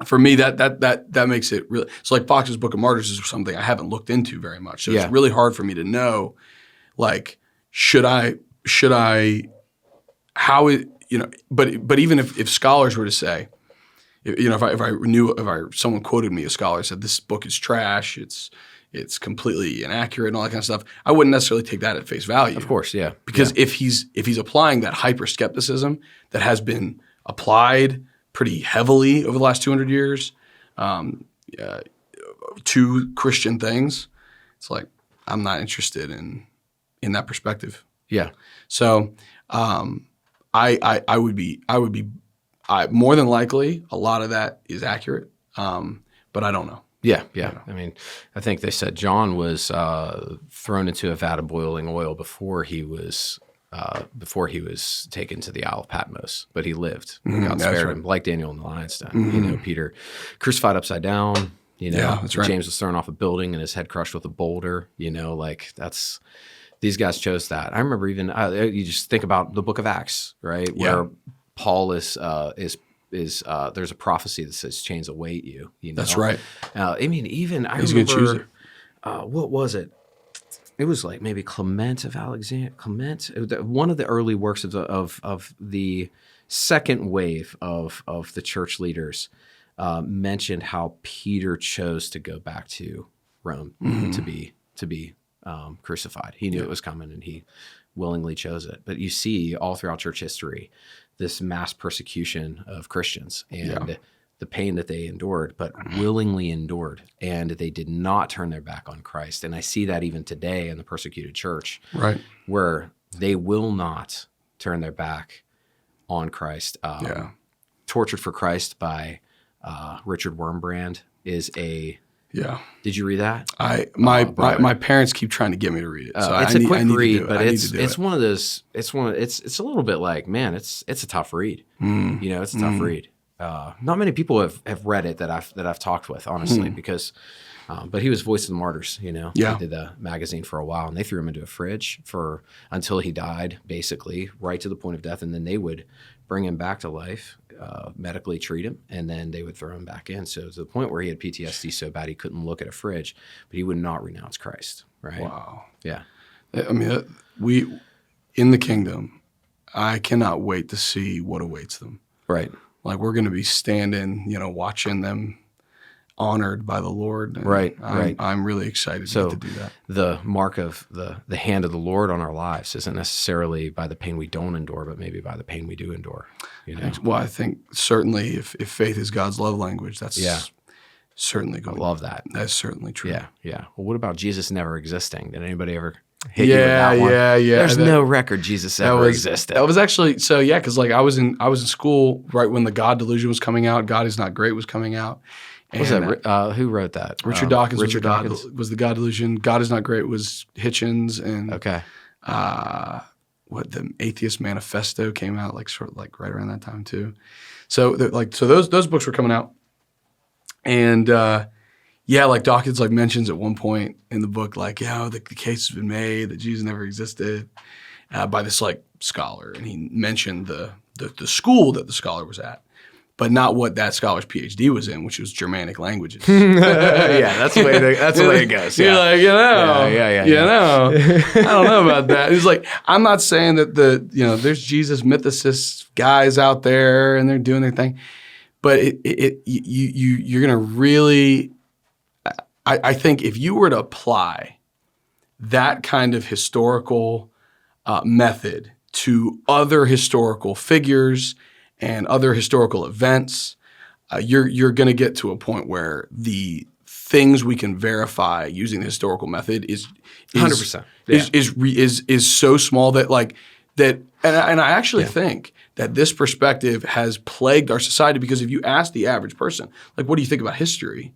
for me, that makes it really – so like Fox's Book of Martyrs is something I haven't looked into very much. So it's really hard for me to know, like, should I – how it – you know, but even if scholars were to say – you know, if someone quoted me, a scholar said this book is trash, it's completely inaccurate and all that kind of stuff, I wouldn't necessarily take that at face value. Of course, yeah. Because if he's applying that hyper skepticism that has been applied pretty heavily over the last 200 years to Christian things, it's like I'm not interested in that perspective. Yeah. So I would be. More than likely, a lot of that is accurate, but I don't know. Yeah. I mean, I think they said John was thrown into a vat of boiling oil before he was taken to the Isle of Patmos, but he lived. God spared him, like Daniel in the lion's den. You know, Peter crucified upside down. You know, that's right. James was thrown off a building and his head crushed with a boulder. You know, like that's these guys chose that. I remember even you just think about the Book of Acts, right, where Paul is there's a prophecy that says chains await you. You know? That's right. I mean, even I He's remember gonna choose it. What was it? It was like maybe Clement of Alexandria. One of the early works of the second wave of the church leaders mentioned how Peter chose to go back to Rome to be crucified. He knew it was coming, and he willingly chose it. But you see all throughout church history this mass persecution of Christians and the pain that they endured, but willingly endured, and they did not turn their back on Christ. And I see that even today in the persecuted church, right, where they will not turn their back on Christ. Tortured for Christ by Richard Wurmbrand is a Did you read that? My parents keep trying to get me to read it. So it's a quick read, but it's one of those. It's a little bit like, man, it's a tough read. You know, it's a tough read. Not many people have read it that I've talked with, honestly, because. But he was Voice of the Martyrs. You know, he did the magazine for a while, and they threw him into a fridge until he died, basically, right to the point of death, and then they would bring him back to life, medically treat him, and then they would throw him back in. So to the point where he had PTSD so bad he couldn't look at a fridge, but he would not renounce Christ. Right? Wow. Yeah. I mean, we in the kingdom, I cannot wait to see what awaits them. Right. Like we're going to be standing, you know, watching them honored by the Lord. Right. I'm really excited to get to do that. The mark of the hand of the Lord on our lives isn't necessarily by the pain we don't endure, but maybe by the pain we do endure. You know? Well, I think certainly if faith is God's love language, that's certainly going. I love that. That's certainly true. Yeah. Well, what about Jesus never existing? Did anybody ever hit you with that one? Yeah. There's no record Jesus ever existed. That was actually because like I was in school right when the God Delusion was coming out. God is Not Great was coming out. Was that who wrote that? Richard Dawkins. Richard was the God Delusion. God is Not Great was Hitchens, and what the Atheist Manifesto came out like sort of like right around that time too. So those books were coming out, and like Dawkins like mentions at one point in the book like the case has been made that Jesus never existed by this like scholar, and he mentioned the school that the scholar was at, but not what that scholar's PhD was in, which was Germanic languages. That's the way it goes. You're like, I don't know about that. He's like, I'm not saying that there's Jesus mythicists guys out there and they're doing their thing, but you're gonna really, I think if you were to apply that kind of historical method to other historical figures and other historical events, you're going to get to a point where the things we can verify using the historical method is 100%. Is so small that and I actually think that this perspective has plagued our society, because if you ask the average person, like, what do you think about history?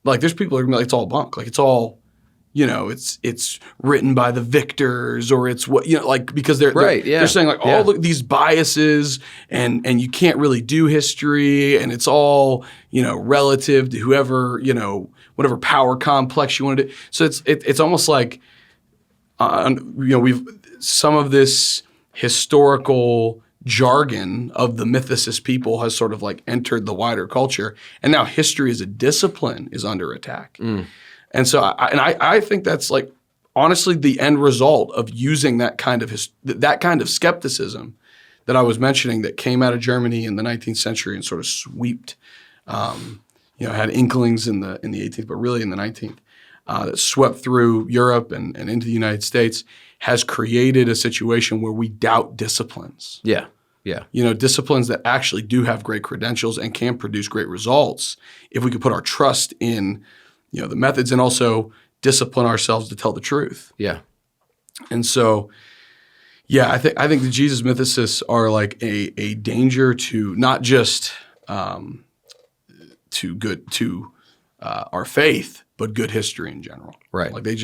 Like, there's people who are going to be like, it's all bunk. Like, it's all, it's written by the victors, or it's what, because they're saying like, look, these biases and you can't really do history, and it's all, relative to whoever, whatever power complex you want to do. So it's almost like, we've some of this historical jargon of the mythicist people has sort of like entered the wider culture, and now history as a discipline is under attack. And so I think that's like honestly the end result of using that kind of skepticism that I was mentioning that came out of Germany in the 19th century and sort of swept, had inklings in the 18th, but really in the 19th, that swept through Europe and into the United States, has created a situation where we doubt disciplines. Yeah. Disciplines that actually do have great credentials and can produce great results if we could put our trust in the methods, and also discipline ourselves to tell the truth. Yeah. And so, I think the Jesus mythicists are like a danger to not just to our faith, but good history in general. Right. Like they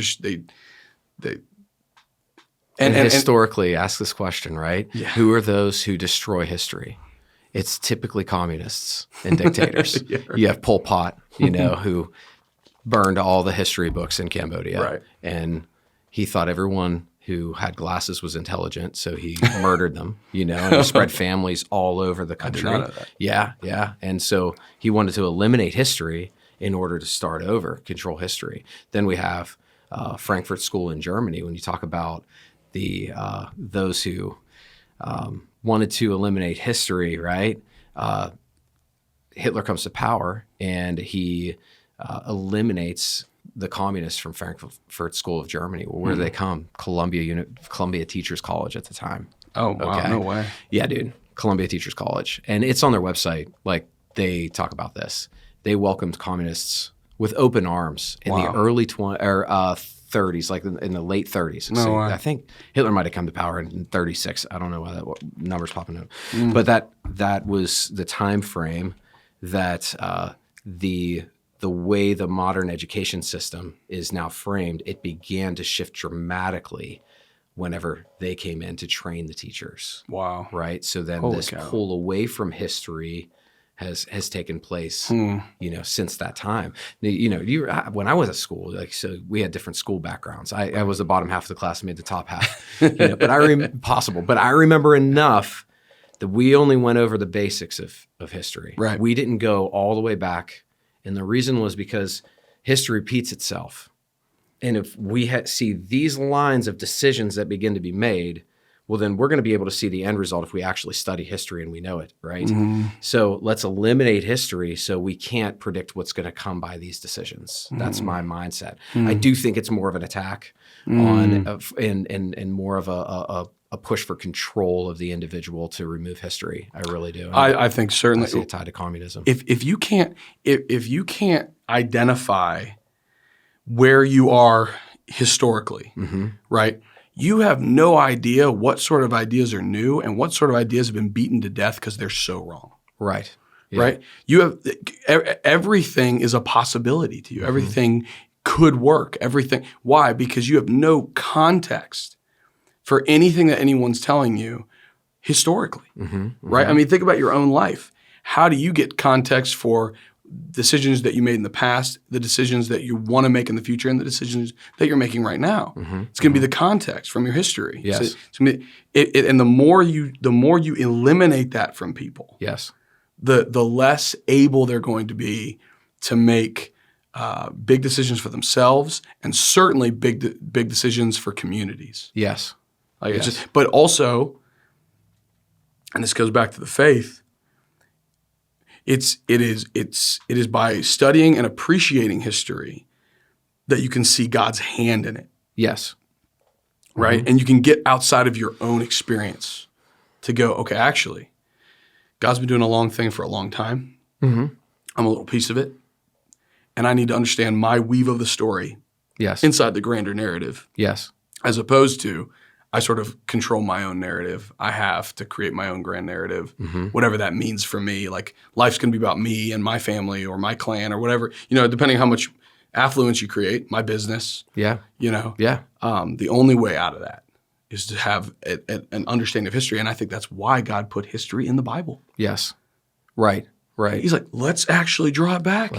and historically ask this question, right? Yeah. Who are those who destroy history? It's typically communists and dictators. Right. You have Pol Pot, who burned all the history books in Cambodia. Right. And he thought everyone who had glasses was intelligent, so he murdered them, and he spread families all over the country. I did not know that. Yeah. And so he wanted to eliminate history in order to start over, control history. Then we have Frankfurt School in Germany. When you talk about those who wanted to eliminate history, right? Hitler comes to power, and he eliminates the communists from Frankfurt School of Germany. Well, where do they come? Columbia Teachers College at the time. Oh, wow. Okay. No way. Yeah, dude. Columbia Teachers College. And it's on their website. Like, they talk about this. They welcomed communists with open arms in the early 30s, like in the late 30s. No so way. I think Hitler might have come to power in 36. I don't know why that number's popping up. But that was the time frame that the way the modern education system is now framed, it began to shift dramatically whenever they came in to train the teachers. Wow. Right? So then Holy this cow. pull away from history has taken place, since that time. When I was at school, so we had different school backgrounds. I was the bottom half of the class, made the top half, but I remember enough that we only went over the basics of history. Right. We didn't go all the way back. And the reason was because history repeats itself. And if we see these lines of decisions that begin to be made, well, then we're going to be able to see the end result if we actually study history and we know it, right? Mm-hmm. So let's eliminate history so we can't predict what's going to come by these decisions. Mm-hmm. That's my mindset. Mm-hmm. I do think it's more of an attack on and more of a push for control of the individual to remove history. I really do. I think certainly. I see it tied to communism. If you can't identify where you are historically, right? You have no idea what sort of ideas are new and what sort of ideas have been beaten to death because they're so wrong. Right. Yeah. Right? You have everything is a possibility to you. Everything could work. Everything. Why? Because you have no context for anything that anyone's telling you historically, right? I mean, think about your own life. How do you get context for decisions that you made in the past, the decisions that you want to make in the future, and the decisions that you're making right now? It's going to be the context from your history. Yes. So, and the more you eliminate that from people, Yes. the less able they're going to be to make big decisions for themselves, and certainly big decisions for communities. Yes. Like it's just, but also, and this goes back to the faith. It is by studying and appreciating history that you can see God's hand in it. Yes. Right? And you can get outside of your own experience to go, okay, actually, God's been doing a long thing for a long time. I'm a little piece of it. And I need to understand my weave of the story inside the grander narrative. Yes. As opposed to, I sort of control my own narrative. I have to create my own grand narrative, whatever that means for me. Like life's going to be about me and my family or my clan or whatever, depending on how much affluence you create, my business. Yeah. The only way out of that is to have an understanding of history. And I think that's why God put history in the Bible. Yes. Right. He's like, let's actually draw it back.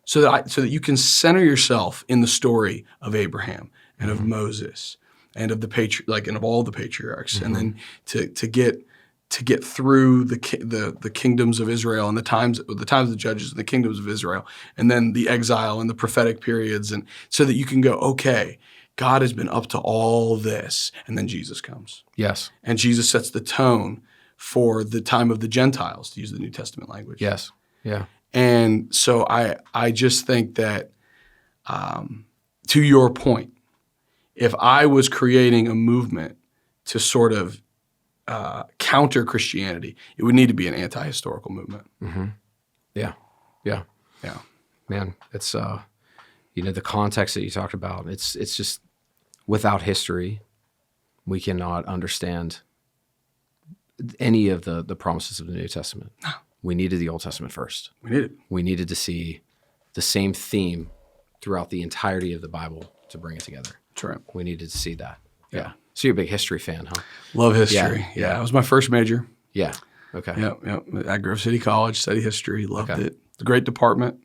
So that you can center yourself in the story of Abraham and of Moses and of and of all the patriarchs, and then to get through the kingdoms of Israel and the times of the judges and the kingdoms of Israel, and then the exile and the prophetic periods, and so that you can go, okay, God has been up to all this, and then Jesus comes. Yes. And Jesus sets the tone for the time of the Gentiles, to use the New Testament language. Yes. Yeah. And so I just think that, to your point, if I was creating a movement to sort of counter Christianity, it would need to be an anti-historical movement. Yeah. Man, it's the context that you talked about. It's just without history, we cannot understand any of the promises of the New Testament. No. We needed the Old Testament first. We needed to see the same theme throughout the entirety of the Bible to bring it together. That's right. We needed to see that. Yeah. So you're a big history fan, huh? Love history. Yeah. It was my first major. Yeah. Okay. Yep. At Grove City College, studied history. Loved it. It's a great department.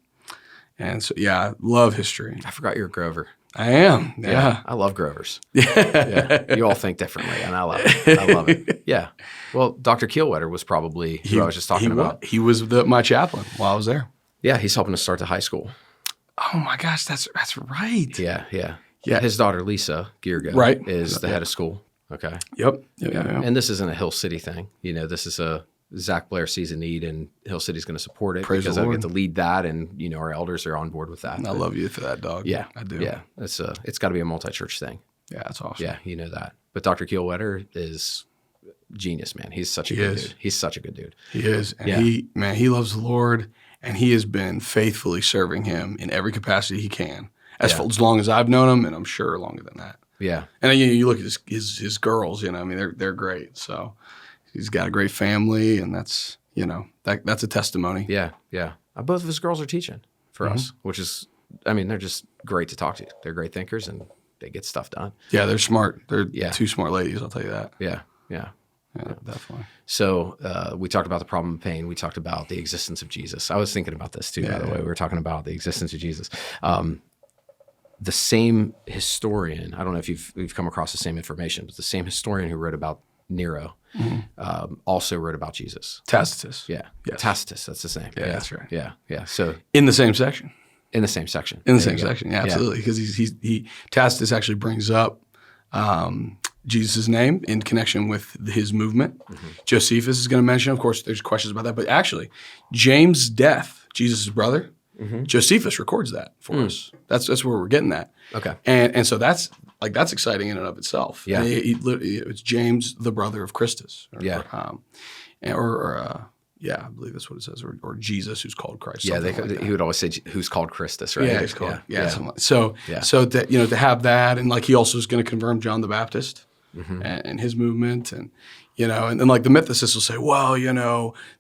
And so, love history. I forgot you're a Grover. I am. Yeah. I love Grovers. Yeah. You all think differently, and I love it. I love it. Yeah. Well, Dr. Keelwetter was probably who I was just talking about. He was my chaplain while I was there. Yeah. He's helping us start the high school. Oh, my gosh. That's right. Yeah. His daughter, Lisa Giergo, is the head of school. Okay. Yep. And this isn't a Hill City thing. This is a Zach Blair sees a need, and Hill City's going to support it. Praise because the I Lord. get to lead that, and our elders are on board with that. I love you for that, dog. Yeah, I do. Yeah, it's got to be a multi-church thing. Yeah, that's awesome. Yeah, you know that. But Dr. Keelwetter is genius, man. He's such a good dude. He's such a good dude. He is, and he loves the Lord, and he has been faithfully serving Him in every capacity he can, as long as I've known him, and I'm sure longer than that. Yeah, and you look at his girls. I mean, they're great. So he's got a great family, and that's that's a testimony. Yeah. Both of his girls are teaching for us, which is, they're just great to talk to. They're great thinkers, and they get stuff done. Yeah, they're smart. They're two smart ladies, I'll tell you that. Yeah, definitely. So we talked about the problem of pain. We talked about the existence of Jesus. I was thinking about this too, by the way. We were talking about the existence of Jesus. The same historian, I don't know if you've come across the same information, but the same historian who wrote about Nero also wrote about Jesus. Tacitus. Yeah. Yes. Tacitus, that's the same. Yeah, that's right. Yeah. So in the same section. In the same section. Yeah, absolutely. Because Tacitus actually brings up Jesus' name in connection with his movement. Josephus is going to mention, of course, there's questions about that, but actually, James' death, Jesus' brother, Josephus records that for us. That's where we're getting at. Okay. And so that's exciting in and of itself. Yeah. It's James, the brother of Christus. I believe that's what it says, or Jesus, who's called Christ. Yeah, he would always say, "Who's called Christus?" Right? Yeah, he's called. So to have that, and like he also is going to confirm John the Baptist and his movement, and and then like the mythicists will say, well,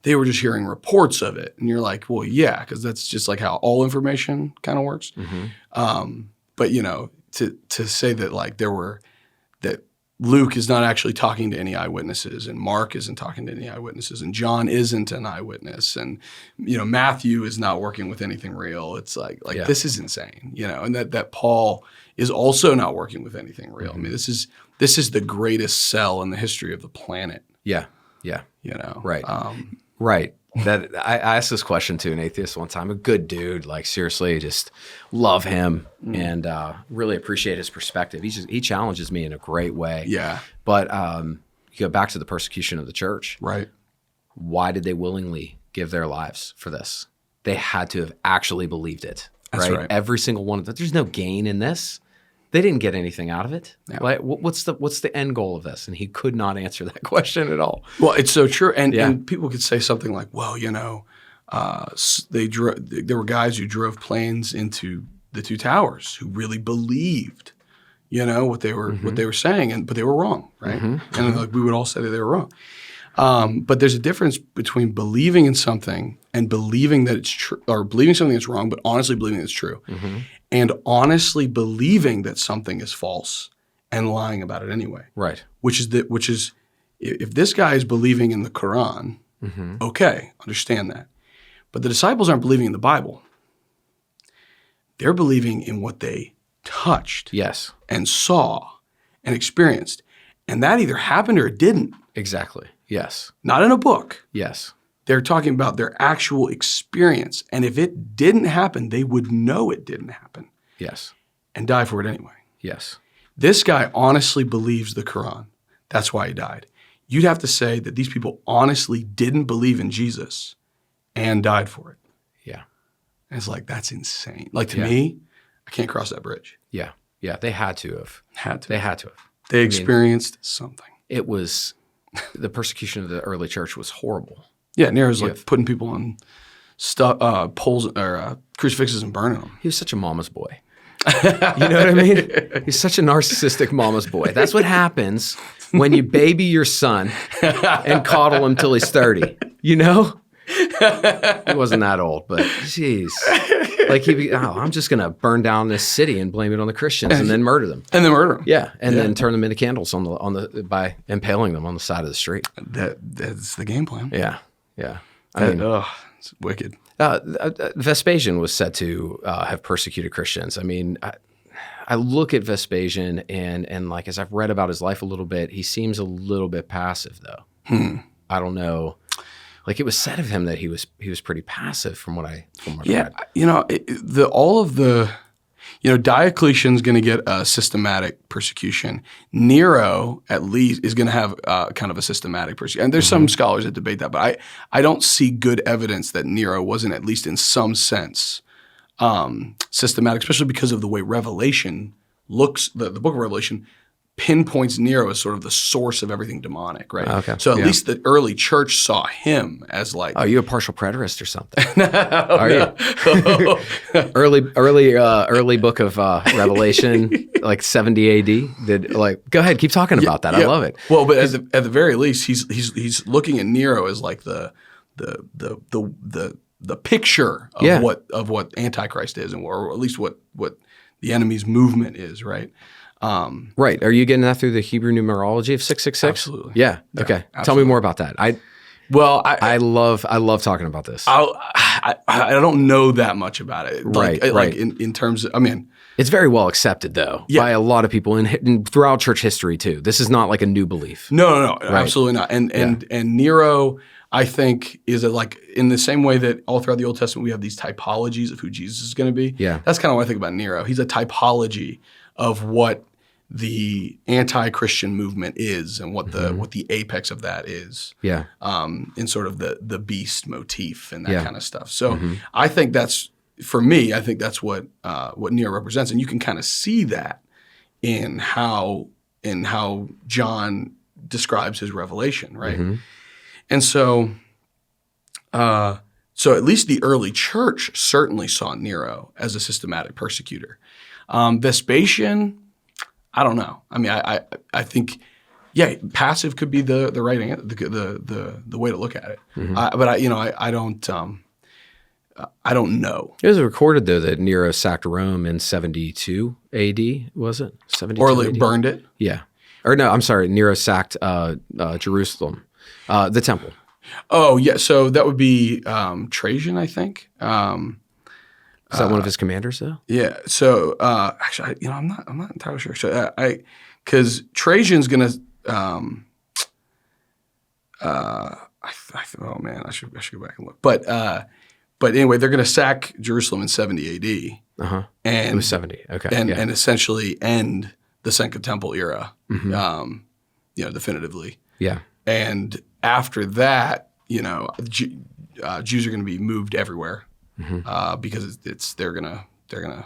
they were just hearing reports of it, and you're like, well, yeah, because that's just like how all information kind of works. But to say that like that Luke is not actually talking to any eyewitnesses, and Mark isn't talking to any eyewitnesses, and John isn't an eyewitness, and Matthew is not working with anything real. It's like this is insane, and that Paul is also not working with anything real. Mm-hmm. I mean, this is the greatest cell in the history of the planet. Yeah. Right. Right. That I asked this question to an atheist one time, a good dude, like seriously, just love him and really appreciate his perspective. He challenges me in a great way. Yeah. But you go back to the persecution of the church. Right. Why did they willingly give their lives for this? They had to have actually believed it. That's right. Every single one of them. There's no gain in this. They didn't get anything out of it. Yeah. Like, what's the end goal of this? And he could not answer that question at all. Well, it's so true. And people could say something like, well, there were guys who drove planes into the two towers who really believed, what they were saying, but they were wrong, right? Mm-hmm. And like we would all say that they were wrong. But there's a difference between believing in something and believing that it's true, or believing something that's wrong, but honestly believing it's true. Mm-hmm. And honestly believing that something is false and lying about it anyway. Right. Which is if this guy is believing in the Quran, okay, understand that. But the disciples aren't believing in the Bible. They're believing in what they touched. Yes. And saw and experienced. And that either happened or it didn't. Exactly. Yes. Not in a book. Yes. They're talking about their actual experience. And if it didn't happen, they would know it didn't happen. Yes. And die for it anyway. Yes. This guy honestly believes the Quran. That's why he died. You'd have to say that these people honestly didn't believe in Jesus and died for it. Yeah. And it's like, that's insane. Like to me, I can't cross that bridge. Yeah. Yeah. They had to have. They had to have. They experienced something. It was, the persecution of the early church was horrible. Yeah, Nero's like putting people on poles or crucifixes and burning them. He was such a mama's boy. You know what I mean? He's such a narcissistic mama's boy. That's what happens when you baby your son and coddle him till he's 30. He wasn't that old, but jeez. Like I'm just going to burn down this city and blame it on the Christians and then murder them. Yeah, and then turn them into candles by impaling them on the side of the street. That's the game plan. Yeah. Yeah. It's wicked. Vespasian was said to have persecuted Christians. I mean, I look at Vespasian and like, as I've read about his life a little bit, he seems a little bit passive though. I don't know. Like it was said of him that he was pretty passive from what I read. Diocletian's going to get a systematic persecution. Nero, at least, is going to have kind of a systematic persecution. And there's some scholars that debate that, but I don't see good evidence that Nero wasn't, at least in some sense, systematic, especially because of the way Revelation looks, the book of Revelation pinpoints Nero as sort of the source of everything demonic, right? Okay. So at least the early church saw him as like... Are you a partial preterist or something? Are you? early book of Revelation, like 70 AD. Go ahead, keep talking about that. I love it. Well, but at the very least, he's looking at Nero as like the picture of what Antichrist is, or at least what the enemy's movement is, right? Right. Are you getting that through the Hebrew numerology of 666? Absolutely. Yeah. Okay. Absolutely. Tell me more about that. I love talking about this. I don't know that much about it. Like in terms of, it's very well accepted though by a lot of people and throughout church history too. This is not like a new belief. No, right. Absolutely not. And Nero, I think, is in the same way that all throughout the Old Testament we have these typologies of who Jesus is going to be. Yeah. That's kind of what I think about Nero. He's a typology of what the anti-Christian movement is and what the apex of that is. Yeah. In sort of the beast motif and that kind of stuff. So I think that's, for me, I think that's what Nero represents. And you can kind of see that in how John describes his revelation, right? Mm-hmm. And so at least the early church certainly saw Nero as a systematic persecutor. Vespasian, I don't know. I think, passive could be the right answer, the way to look at it. Mm-hmm. I don't know. It was recorded though that Nero sacked Rome in 72 AD. Was it 72? Or burned it. Yeah. Or no, I'm sorry, Nero sacked Jerusalem, the temple. Oh yeah, so that would be Trajan, I think. Is that one of his commanders though? Yeah. So actually, I'm not entirely sure. So because Trajan's gonna. Oh man, I should go back and look. But anyway, they're gonna sack Jerusalem in 70 A.D. And it was 70. Okay. And essentially end the Second Temple era. Definitively. Yeah. And after that, Jews are going to be moved everywhere because they're gonna the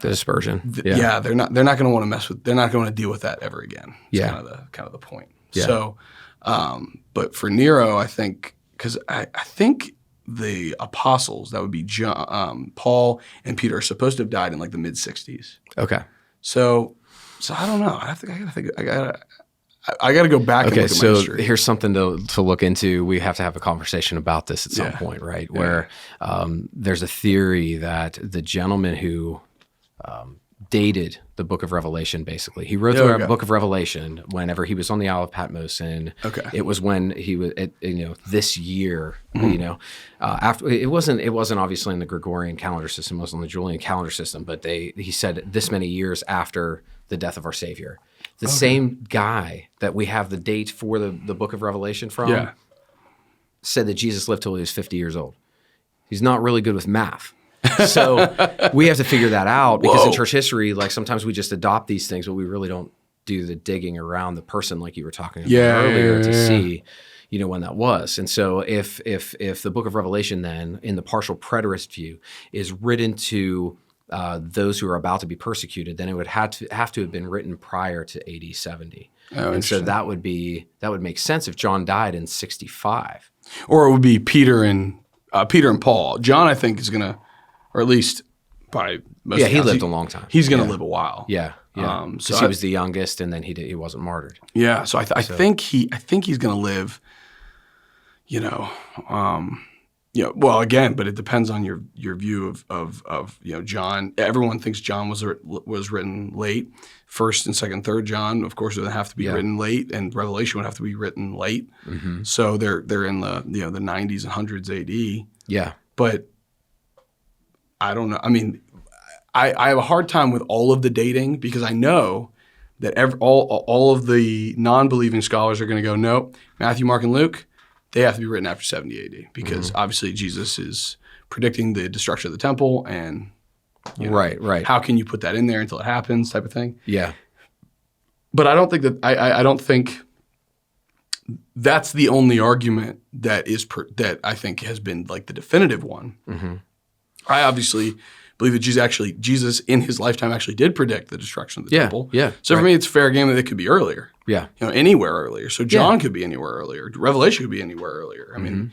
dispersion. They're not going to want to mess with. They're not going to deal with that ever again. It's kind of the point. Yeah. So, but for Nero, I think because I think the apostles, that would be John, Paul and Peter, are supposed to have died in like the mid 60s. Okay. So I don't know. I got to go back and look at my history. So here's something to look into. We have to have a conversation about this at some point, right? Where there's a theory that the gentleman who dated the book of Revelation, basically, he wrote the book of Revelation whenever he was on the Isle of Patmos, and it was when he was, this year, after it wasn't obviously in the Gregorian calendar system, it was on the Julian calendar system, but he said this many years after the death of our Savior. The same guy that we have the date for the book of Revelation from said that Jesus lived till he was 50 years old. He's not really good with math. So we have to figure that out because in church history, like sometimes we just adopt these things, but we really don't do the digging around the person like you were talking about earlier to see, when that was. And so if the book of Revelation then, in the partial preterist view, is written to those who are about to be persecuted, then it would have to have been written prior to AD 70. And so that would make sense if John died in 65. Or it would be Peter and Paul. John, I think, is going to, or at least by most he lived a long time. He's going to live a while. Yeah. Because he was the youngest, and then he wasn't martyred. Yeah. So I think he's going to live. Well, again, but it depends on your view of John. Everyone thinks John was written late. First and second, third John, of course, would have to be written late, and Revelation would have to be written late. Mm-hmm. So they're in the the 90s and hundreds AD. Yeah. But I don't know. I mean, I have a hard time with all of the dating because I know that all of the non-believing scholars are going to go, no, Matthew, Mark, and Luke, they have to be written after 70 AD because obviously Jesus is predicting the destruction of the temple and right. How can you put that in there until it happens type of thing? Yeah. But I don't think that I don't think that's the only argument that that I think has been like the definitive one. Mm-hmm. I obviously believe that Jesus in his lifetime actually did predict the destruction of the temple. Yeah. So for me, it's fair game that it could be earlier. Yeah. Anywhere earlier. So John could be anywhere earlier. Revelation could be anywhere earlier. I mean,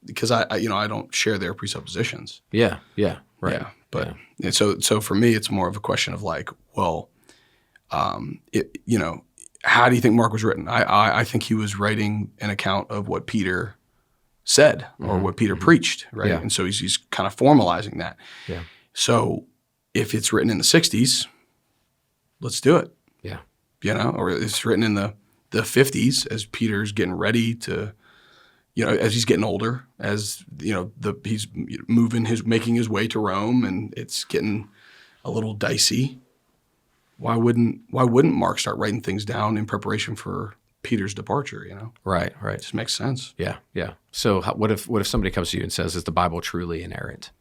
because I don't share their presuppositions. Yeah. Yeah. Right. Yeah. But so for me, it's more of a question of like, well, how do you think Mark was written? I think he was writing an account of what Peter said or what Peter preached, right? Yeah. And so he's kind of formalizing that. Yeah. So if it's written in the 60s, let's do it. Yeah. Or it's written in the 50s as Peter's getting ready to, as he's getting older, as he's making his way to Rome, and it's getting a little dicey. Why wouldn't Mark start writing things down in preparation for Peter's departure? Right. It just makes sense. Yeah. So what if somebody comes to you and says, "Is the Bible truly inerrant?"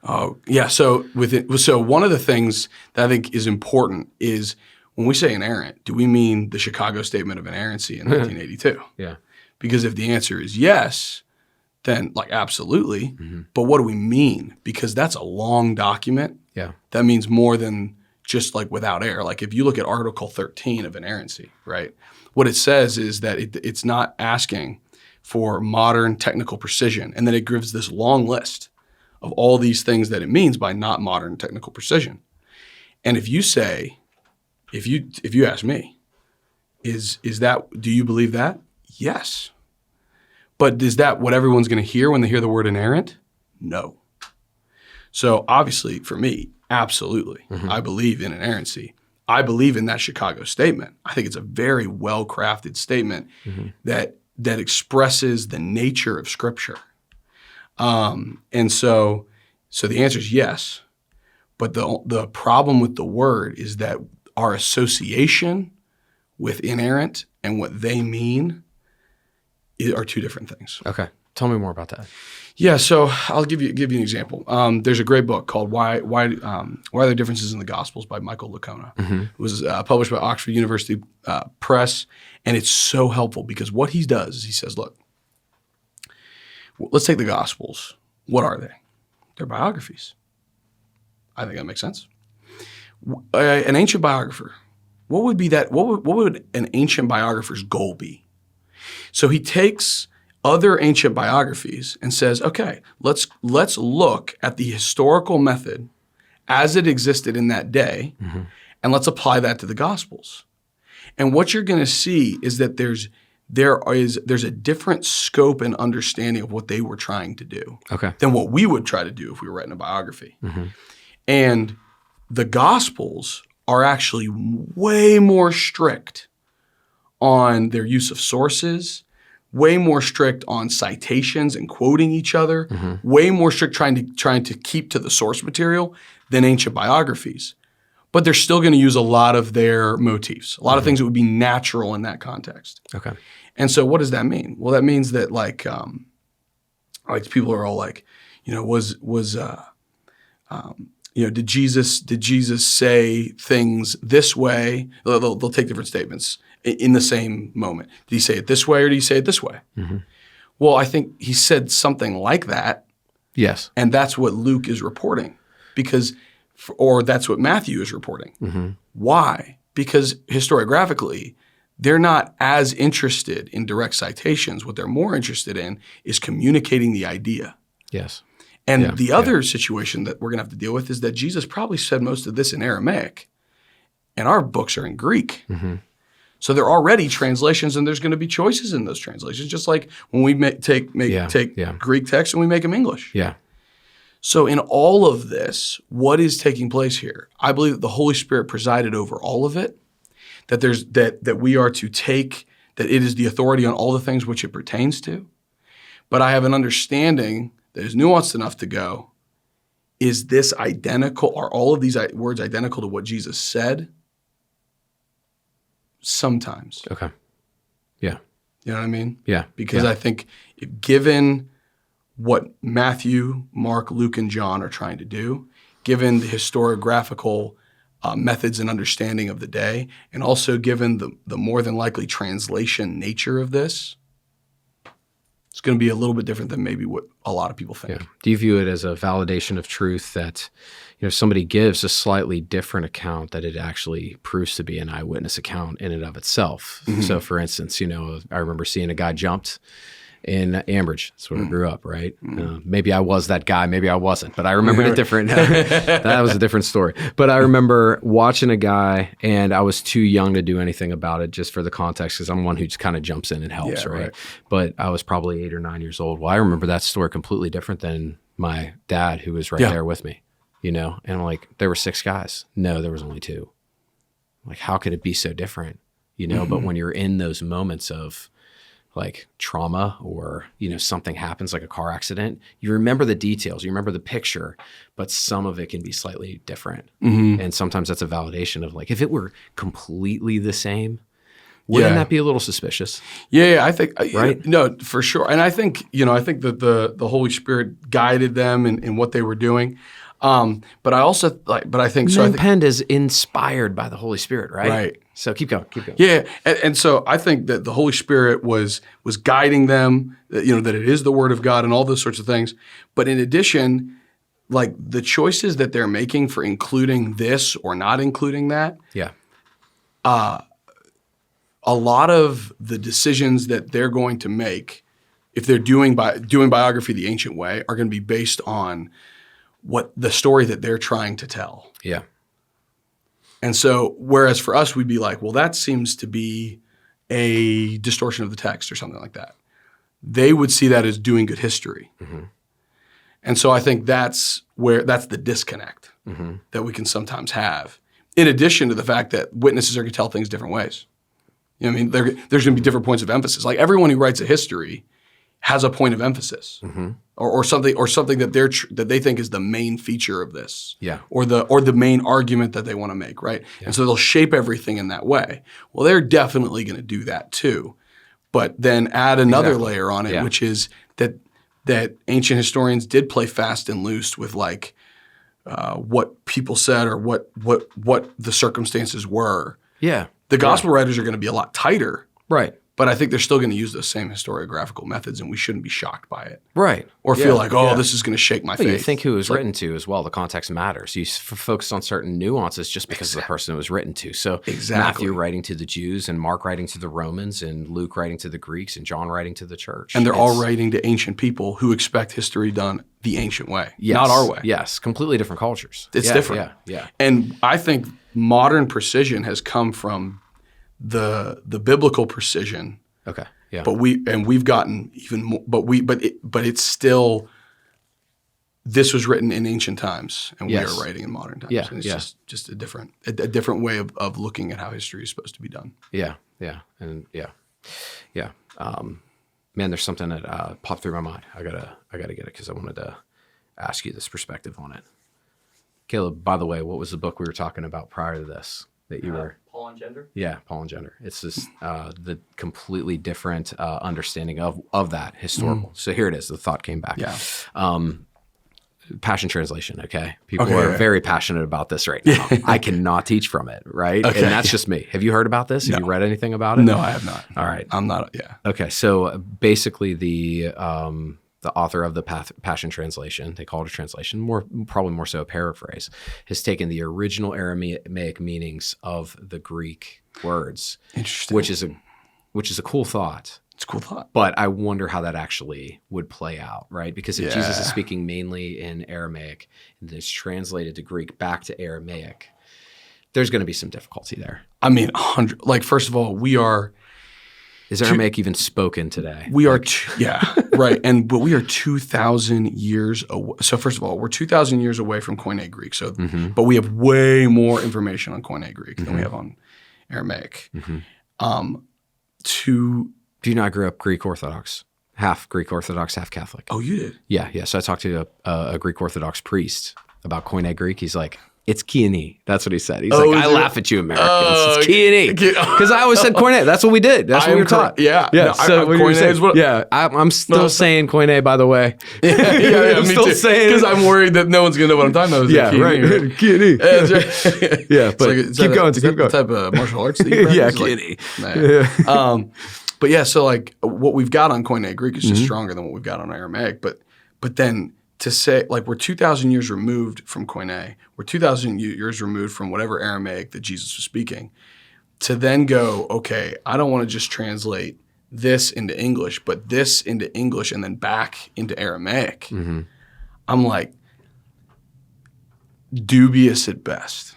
Oh yeah. So one of the things that I think is important is when we say inerrant, do we mean the Chicago Statement of Inerrancy in 1982? Yeah. Because if the answer is yes, then like absolutely. Mm-hmm. But what do we mean? Because that's a long document. Yeah. That means more than just like without error. Like if you look at Article 13 of inerrancy, right? What it says is that it's not asking for modern technical precision, and then it gives this long list of all these things that it means by not modern technical precision. And if you ask me, is that, do you believe that? Yes. But is that what everyone's going to hear when they hear the word inerrant? No. So obviously for me, absolutely, I believe in inerrancy. I believe in that Chicago statement. I think it's a very well-crafted statement that expresses the nature of Scripture. And so the answer is yes. But the problem with the word is that our association with inerrant and what they mean are two different things. Okay. Tell me more about that. Yeah, so I'll give you an example. There's a great book called Why Are There Differences in the Gospels by Michael Licona. It was published by Oxford University Press, and it's so helpful because what he does is he says, look, let's take the Gospels. What are they? They're biographies. I think that makes sense. An ancient biographer, what would an ancient biographer's goal be? So he takes other ancient biographies and says, okay, let's look at the historical method as it existed in that day, and let's apply that to the Gospels. And what you're going to see is that there's a different scope and understanding of what they were trying to do than what we would try to do if we were writing a biography. And the Gospels are actually way more strict on their use of sources, way more strict on citations and quoting each other, way more strict trying to keep to the source material than ancient biographies. But they're still going to use a lot of their motifs, a lot of things that would be natural in that context. Okay. And so what does that mean? Well, that means that like people are all like, did Jesus say things this way? They'll take different statements in the same moment. Did he say it this way or did he say it this way? Well, I think he said something like that. Yes. And that's what Luke is reporting or that's what Matthew is reporting. Why? Because historiographically, they're not as interested in direct citations. What they're more interested in is communicating the idea. Yes. And the other situation that we're going to have to deal with is that Jesus probably said most of this in Aramaic, and our books are in Greek. So there are already translations, and there's going to be choices in those translations, just like when we take Greek text and we make them English. Yeah. So in all of this, what is taking place here? I believe that the Holy Spirit presided over all of it, that we are to take, that it is the authority on all the things which it pertains to. But I have an understanding that is nuanced enough to go, is this identical? Are all of these words identical to what Jesus said? Sometimes. Okay. Yeah. You know what I mean? Yeah. Because I think given what Matthew, Mark, Luke, and John are trying to do, given the historiographical methods and understanding of the day, and also given the more than likely translation nature of this, it's going to be a little bit different than maybe what a lot of people think. Yeah. Do you view it as a validation of truth that somebody gives a slightly different account that it actually proves to be an eyewitness account in and of itself? So for instance, I remember seeing a guy jumped in Ambridge. That's where I grew up, right? Maybe I was that guy, maybe I wasn't, but I remembered it different. That was a different story. But I remember watching a guy, and I was too young to do anything about it, just for the context, because I'm one who just kind of jumps in and helps, right? But I was probably 8 or 9 years old. Well, I remember that story completely different than my dad, who was right there with me, and I'm like, there were 6 guys. No, there was only 2. Like, how could it be so different? But when you're in those moments of like trauma or, something happens like a car accident, you remember the details, you remember the picture, but some of it can be slightly different. And sometimes that's a validation of like, if it were completely the same, wouldn't that be a little suspicious? Yeah, I think, right? No, for sure. And I think that the Holy Spirit guided them in what they were doing. But I think Penned is inspired by the Holy Spirit, right? Right. So keep going. Yeah, and so I think that the Holy Spirit was guiding them, that it is the Word of God and all those sorts of things. But in addition, like the choices that they're making for including this or not including that, a lot of the decisions that they're going to make, if they're doing biography the ancient way, are going to be based on what the story that they're trying to tell. Yeah. And so, whereas for us, we'd be like, well, that seems to be a distortion of the text or something like that. They would see that as doing good history. And so I think that's the disconnect that we can sometimes have, In addition to the fact that witnesses are going to tell things different ways. You know what I mean? There's going to be different points of emphasis. Like everyone who writes a history has a point of emphasis, or something that they think is the main feature of this, or the main argument that they want to make, right? Yeah. And so they'll shape everything in that way. Well, they're definitely going to do that too, but then add another layer on it, which is that ancient historians did play fast and loose with like what people said or what the circumstances were. Yeah, the gospel writers are going to be a lot tighter, right? But I think they're still going to use those same historiographical methods, and we shouldn't be shocked by it. Right. Or feel like, this is going to shake my faith. You think who it was written to as well. The context matters. You focus on certain nuances just because of the person it was written to. So Matthew writing to the Jews, and Mark writing to the Romans, and Luke writing to the Greeks, and John writing to the church. And they're all writing to ancient people who expect history done the ancient way, not our way. Yes, completely different cultures. It's different. Yeah. And I think modern precision has come from the biblical precision. Okay. Yeah. But we've gotten even more. But it's still. This was written in ancient times, and we are writing in modern times. Yeah. And it's just a different way of looking at how history is supposed to be done. Yeah. Yeah. And yeah. Man, there's something that popped through my mind. I gotta get it because I wanted to ask you this perspective on it. Caleb, by the way, what was the book we were talking about prior to this that you were? Paul and Gender? Yeah, Paul and Gender. It's just the completely different understanding of that historical. So here it is. The thought came back. Yeah. Passion Translation, okay? People are very passionate about this right now. I cannot teach from it, right? Okay. And that's just me. Have you heard about this? Have you read anything about it? No, I have not. All right. I'm not, Okay, so basically the author of the Passion Translation, they call it a translation, probably more so a paraphrase, has taken the original Aramaic meanings of the Greek words, which is a cool thought. It's a cool thought. But I wonder how that actually would play out, right? Because if Jesus is speaking mainly in Aramaic and then it's translated to Greek back to Aramaic, there's going to be some difficulty there. I mean, first of all, we are... Is Aramaic even spoken today? We are, right. But we are 2,000 years away. So first of all, we're 2,000 years away from Koine Greek. So, but we have way more information on Koine Greek than we have on Aramaic. Do you know I grew up Greek Orthodox, half Greek Orthodox, half Catholic? Oh, you did? Yeah. So I talked to a Greek Orthodox priest about Koine Greek. He's like, it's Kiani. That's what he said. He's like, I laugh at you Americans. It's Kiani. Because I always said Koine. That's what we did. That's what we were taught. Yeah. Yeah. So I'm still saying Koine, by the way. I'm still saying because I'm worried that no one's going to know what I'm talking about. Kiani. Yeah, but keep going. Keep going. Type of martial arts that you Kiani. But yeah, so like what we've got on Koine Greek is just stronger than what we've got on Aramaic. But then to say, like, we're 2,000 years removed from Koine, we're 2,000 years removed from whatever Aramaic that Jesus was speaking, to then go, okay, I don't want to just translate this into English, but this into English and then back into Aramaic. I'm like, dubious at best.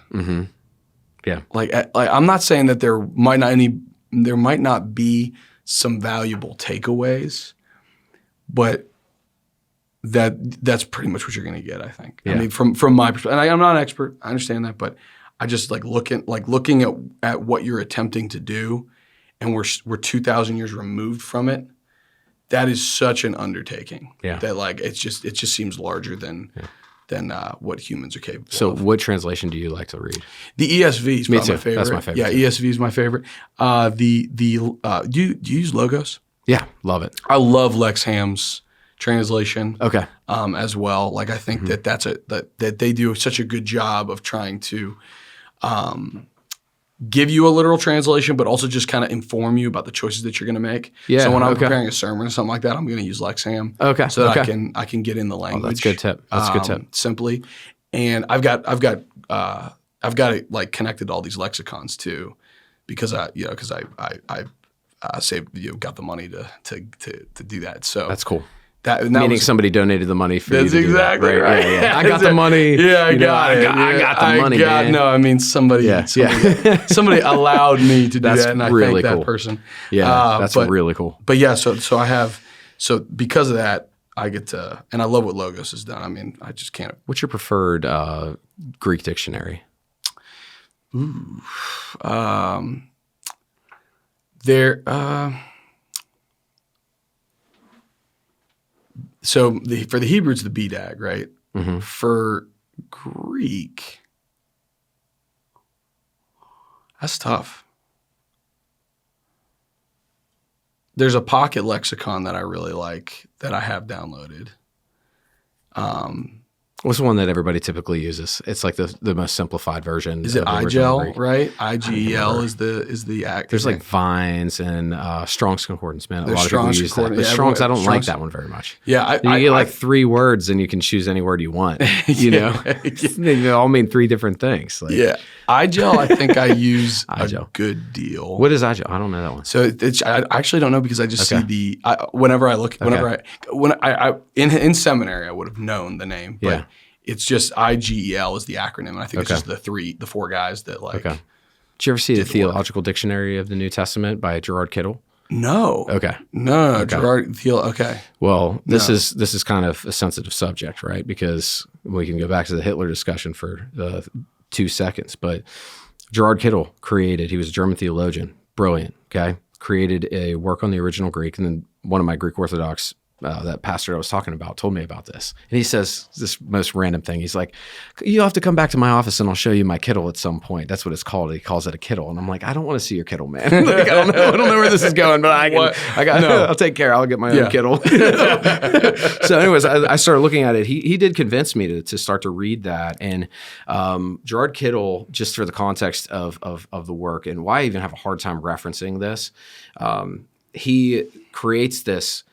Yeah. Like I'm not saying that there might not be some valuable takeaways, but that's pretty much what you're going to get, I think. Yeah. I mean, from my perspective, and I'm not an expert, I understand that, but I just like looking at what you're attempting to do, and we're 2,000 years removed from it. That is such an undertaking. Yeah. That like it just seems larger than what humans are capable of. So what translation do you like to read? The ESV is probably my favorite. That's my favorite. Yeah, ESV is my favorite. Do you use Logos? Yeah, love it. I love Lex Ham's translation. Okay. As well. Like I think that they do such a good job of trying to give you a literal translation, but also just kind of inform you about the choices that you're going to make. Yeah. So when I'm preparing a sermon or something like that, I'm going to use Lex Ham. Okay. So that I can get in the language. Oh, that's a good tip. That's a good tip. Simply, and I've got it like connected to all these lexicons too, because I saved got the money to do that. So that's cool. Meaning somebody donated the money for you to do that. Exactly right. Yeah. I got the money. Yeah, I got it. I got the money, man. No, I mean somebody allowed me to do that, and I really thank cool. that person. Yeah, that's really cool. But yeah, so I have because of that, I get to, and I love what Logos has done. I mean, I just can't. What's your preferred Greek dictionary? Ooh. There. So for the Hebrew, it's the BDAG, right? Mm-hmm. For Greek, that's tough. There's a pocket lexicon that I really like that I have downloaded. What's the one that everybody typically uses? It's like the most simplified version. Is it of the original IGEL, Greek. right? IGEL is the act. There's like Vines and Strong's Concordance, man. A There's lot of people Strong's use that. But Concordance. Yeah, Strong's, I don't like Strong's- that one very much. Yeah, You get like 3 words and you can choose any word you want. You know? They all mean 3 different things. Like, yeah. IGEL, I think I use a IGEL. good deal. What is IGEL? I don't know that one. So I actually don't know because I just see whenever in seminary I would have known the name, but Yeah. it's just IGEL is the acronym, and I think it's just the 4 guys that like. Okay. Did you ever see the Theological Dictionary of the New Testament by Gerard Kittle? No. Okay. No, Gerard Thiel. Okay. Well, this is kind of a sensitive subject, right? Because we can go back to the Hitler discussion for 2 seconds, but Gerard Kittle he was a German theologian, brilliant, okay? Created a work on the original Greek, and then one of my Greek Orthodox that pastor I was talking about told me about this. And he says this most random thing. He's like, you'll have to come back to my office and I'll show you my Kittle at some point. That's what it's called. He calls it a Kittle. And I'm like, I don't want to see your Kittle, man. Like, I don't know where this is going, but I'll take care. I'll get my own Kittle. So anyways, I started looking at it. He did convince me to start to read that. And Gerard Kittle, just for the context of the work and why I even have a hard time referencing this, he creates this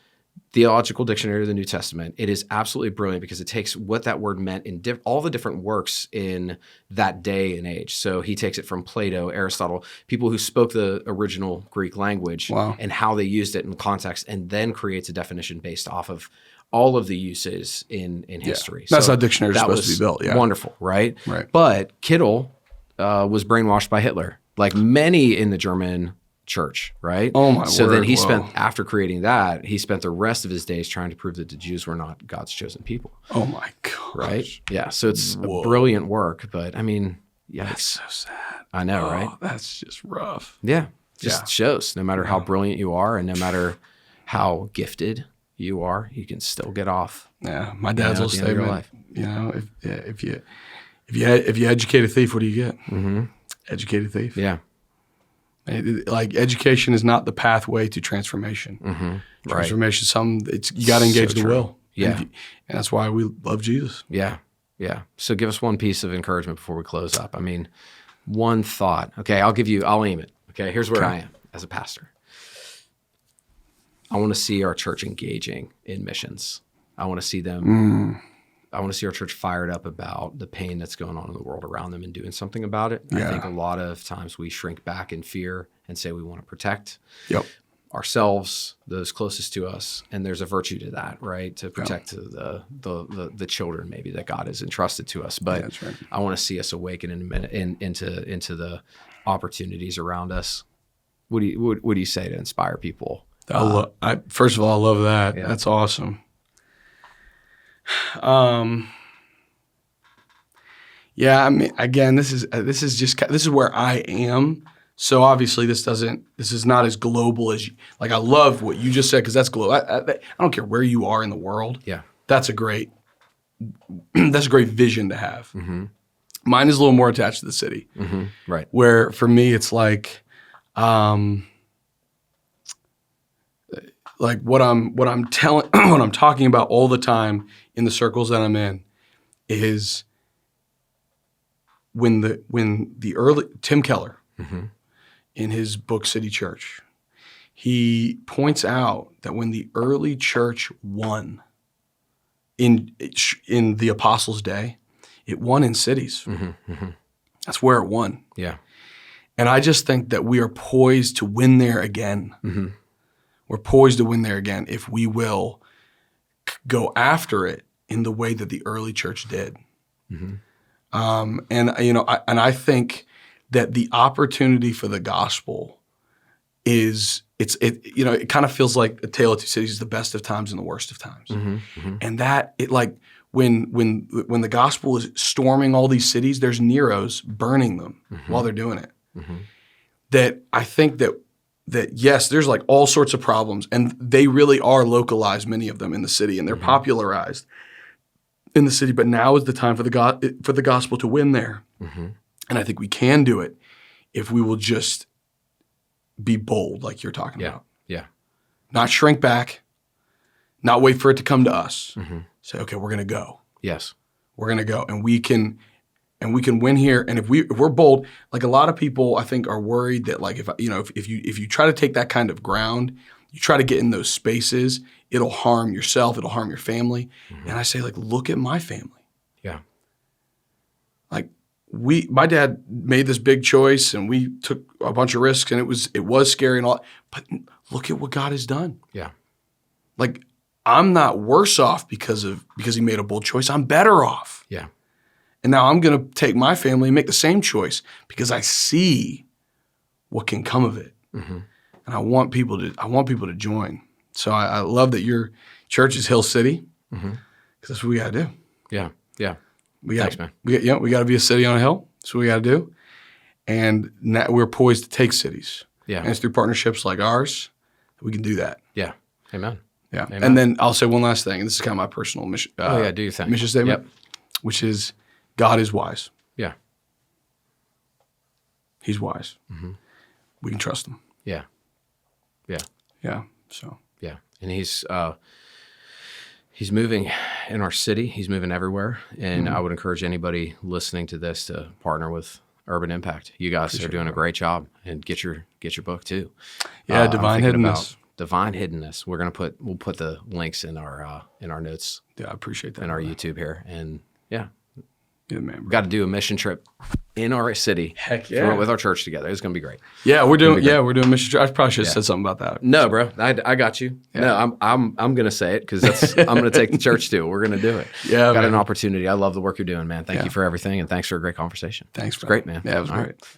Theological Dictionary of the New Testament. It is absolutely brilliant because it takes what that word meant in all the different works in that day and age. So he takes it from Plato, Aristotle, people who spoke the original Greek language and how they used it in context, and then creates a definition based off of all of the uses in history. That's so how dictionaries are supposed to be built. Yeah. Wonderful, right? Right. But Kittle was brainwashed by Hitler, like many in the German church, right? Oh my So word. then he spent, after creating that, he spent the rest of his days trying to prove that the Jews were not God's chosen people. Oh my God. Right? Yeah. So it's a brilliant work, but I mean, yikes. That's so sad. I know, right? That's just rough. Yeah. Just shows no matter how brilliant you are and no matter how gifted you are, you can still get off. Yeah. My dad's little at the end of your statement, life. if you educate a thief, what do you get? Mm-hmm. Educate a thief. Yeah. Like education is not the pathway to transformation. Mm-hmm. Transformation is something you got to engage So the true. will. Yeah. And that's why we love Jesus. Yeah. Yeah. So give us one piece of encouragement before we close up. I mean, one thought. Okay. I'll aim it. Okay. Here's where I am as a pastor. I want to see our church engaging in missions. I want to see them. I want to see our church fired up about the pain that's going on in the world around them and doing something about it. Yeah. I think a lot of times we shrink back in fear and say we want to protect ourselves, those closest to us, and there's a virtue to that, right? To protect the children maybe that God has entrusted to us. But that's right. I want to see us awaken into the opportunities around us. What do you say to inspire people? First of all, I love that. Yeah. That's awesome. I mean, again, this is where I am. So obviously this is not as global as you, like, I love what you just said, because that's global. I don't care where you are in the world. Yeah. That's a great vision to have. Mm-hmm. Mine is a little more attached to the city. Mm-hmm. Right. Where for me, it's like what I'm talking about all the time in the circles that I'm in is when the early Tim Keller in his book City Church, he points out that when the early church won in the apostles' day, it won in cities. That's where it won. Yeah. And I just think that we are poised to win there again. Mm-hmm. We're poised to win there again if we will go after it in the way that the early church did. Mm-hmm. I think that the opportunity for the gospel it kind of feels like A Tale of Two Cities is the best of times and the worst of times. Mm-hmm. Mm-hmm. And that when the gospel is storming all these cities, there's Neros burning them while they're doing it. That I think that yes, there's like all sorts of problems, and they really are localized, many of them in the city, and they're popularized in the city. But now is the time for the gospel to win there, and I think we can do it if we will just be bold, like you're talking about. Yeah. Not shrink back, not wait for it to come to us. Say, okay, we're going to go. Yes. We're going to go, and we can win here. And if we're bold, like a lot of people, I think, are worried that like if you try to take that kind of ground, you try to get in those spaces, it'll harm yourself, it'll harm your family. And I say, like, look at my family. Yeah. Like my dad made this big choice, and we took a bunch of risks, and it was scary and all. But look at what God has done. Yeah. Like, I'm not worse off because he made a bold choice. I'm better off. Yeah. And now I'm going to take my family and make the same choice because I see what can come of it. And I want people to join. So I love that your church is Hill City because that's what we got to do. Yeah. Yeah. Thanks, man. We got to be a city on a hill. That's what we got to do. And now we're poised to take cities. Yeah. And it's through partnerships like ours that we can do that. Yeah. Amen. Yeah. Amen. And then I'll say one last thing, and this is kind of my personal mission. do your thing. Mission statement, which is God is wise. Yeah. He's wise. We can trust him. Yeah. Yeah. Yeah. So. Yeah. And he's moving in our city. He's moving everywhere. And I would encourage anybody listening to this to partner with Urban Impact. You guys are doing a great job, and get your book too. Yeah. Divine Hiddenness. Divine Hiddenness. We'll put the links in our notes. Yeah. I appreciate that. In our YouTube here. And yeah. Yeah, man. We've got to do a mission trip in our city. Heck yeah. With our church together. It's going to be great. Yeah, we're doing mission trip. I probably should have said something about that. No, bro. I got you. Yeah. No, I'm going to say it because I'm going to take the church too. We're going to do it. Yeah, got an opportunity. I love the work you're doing, man. Thank you for everything, and thanks for a great conversation. Thanks, It's great, man. Yeah, it was All great. Right.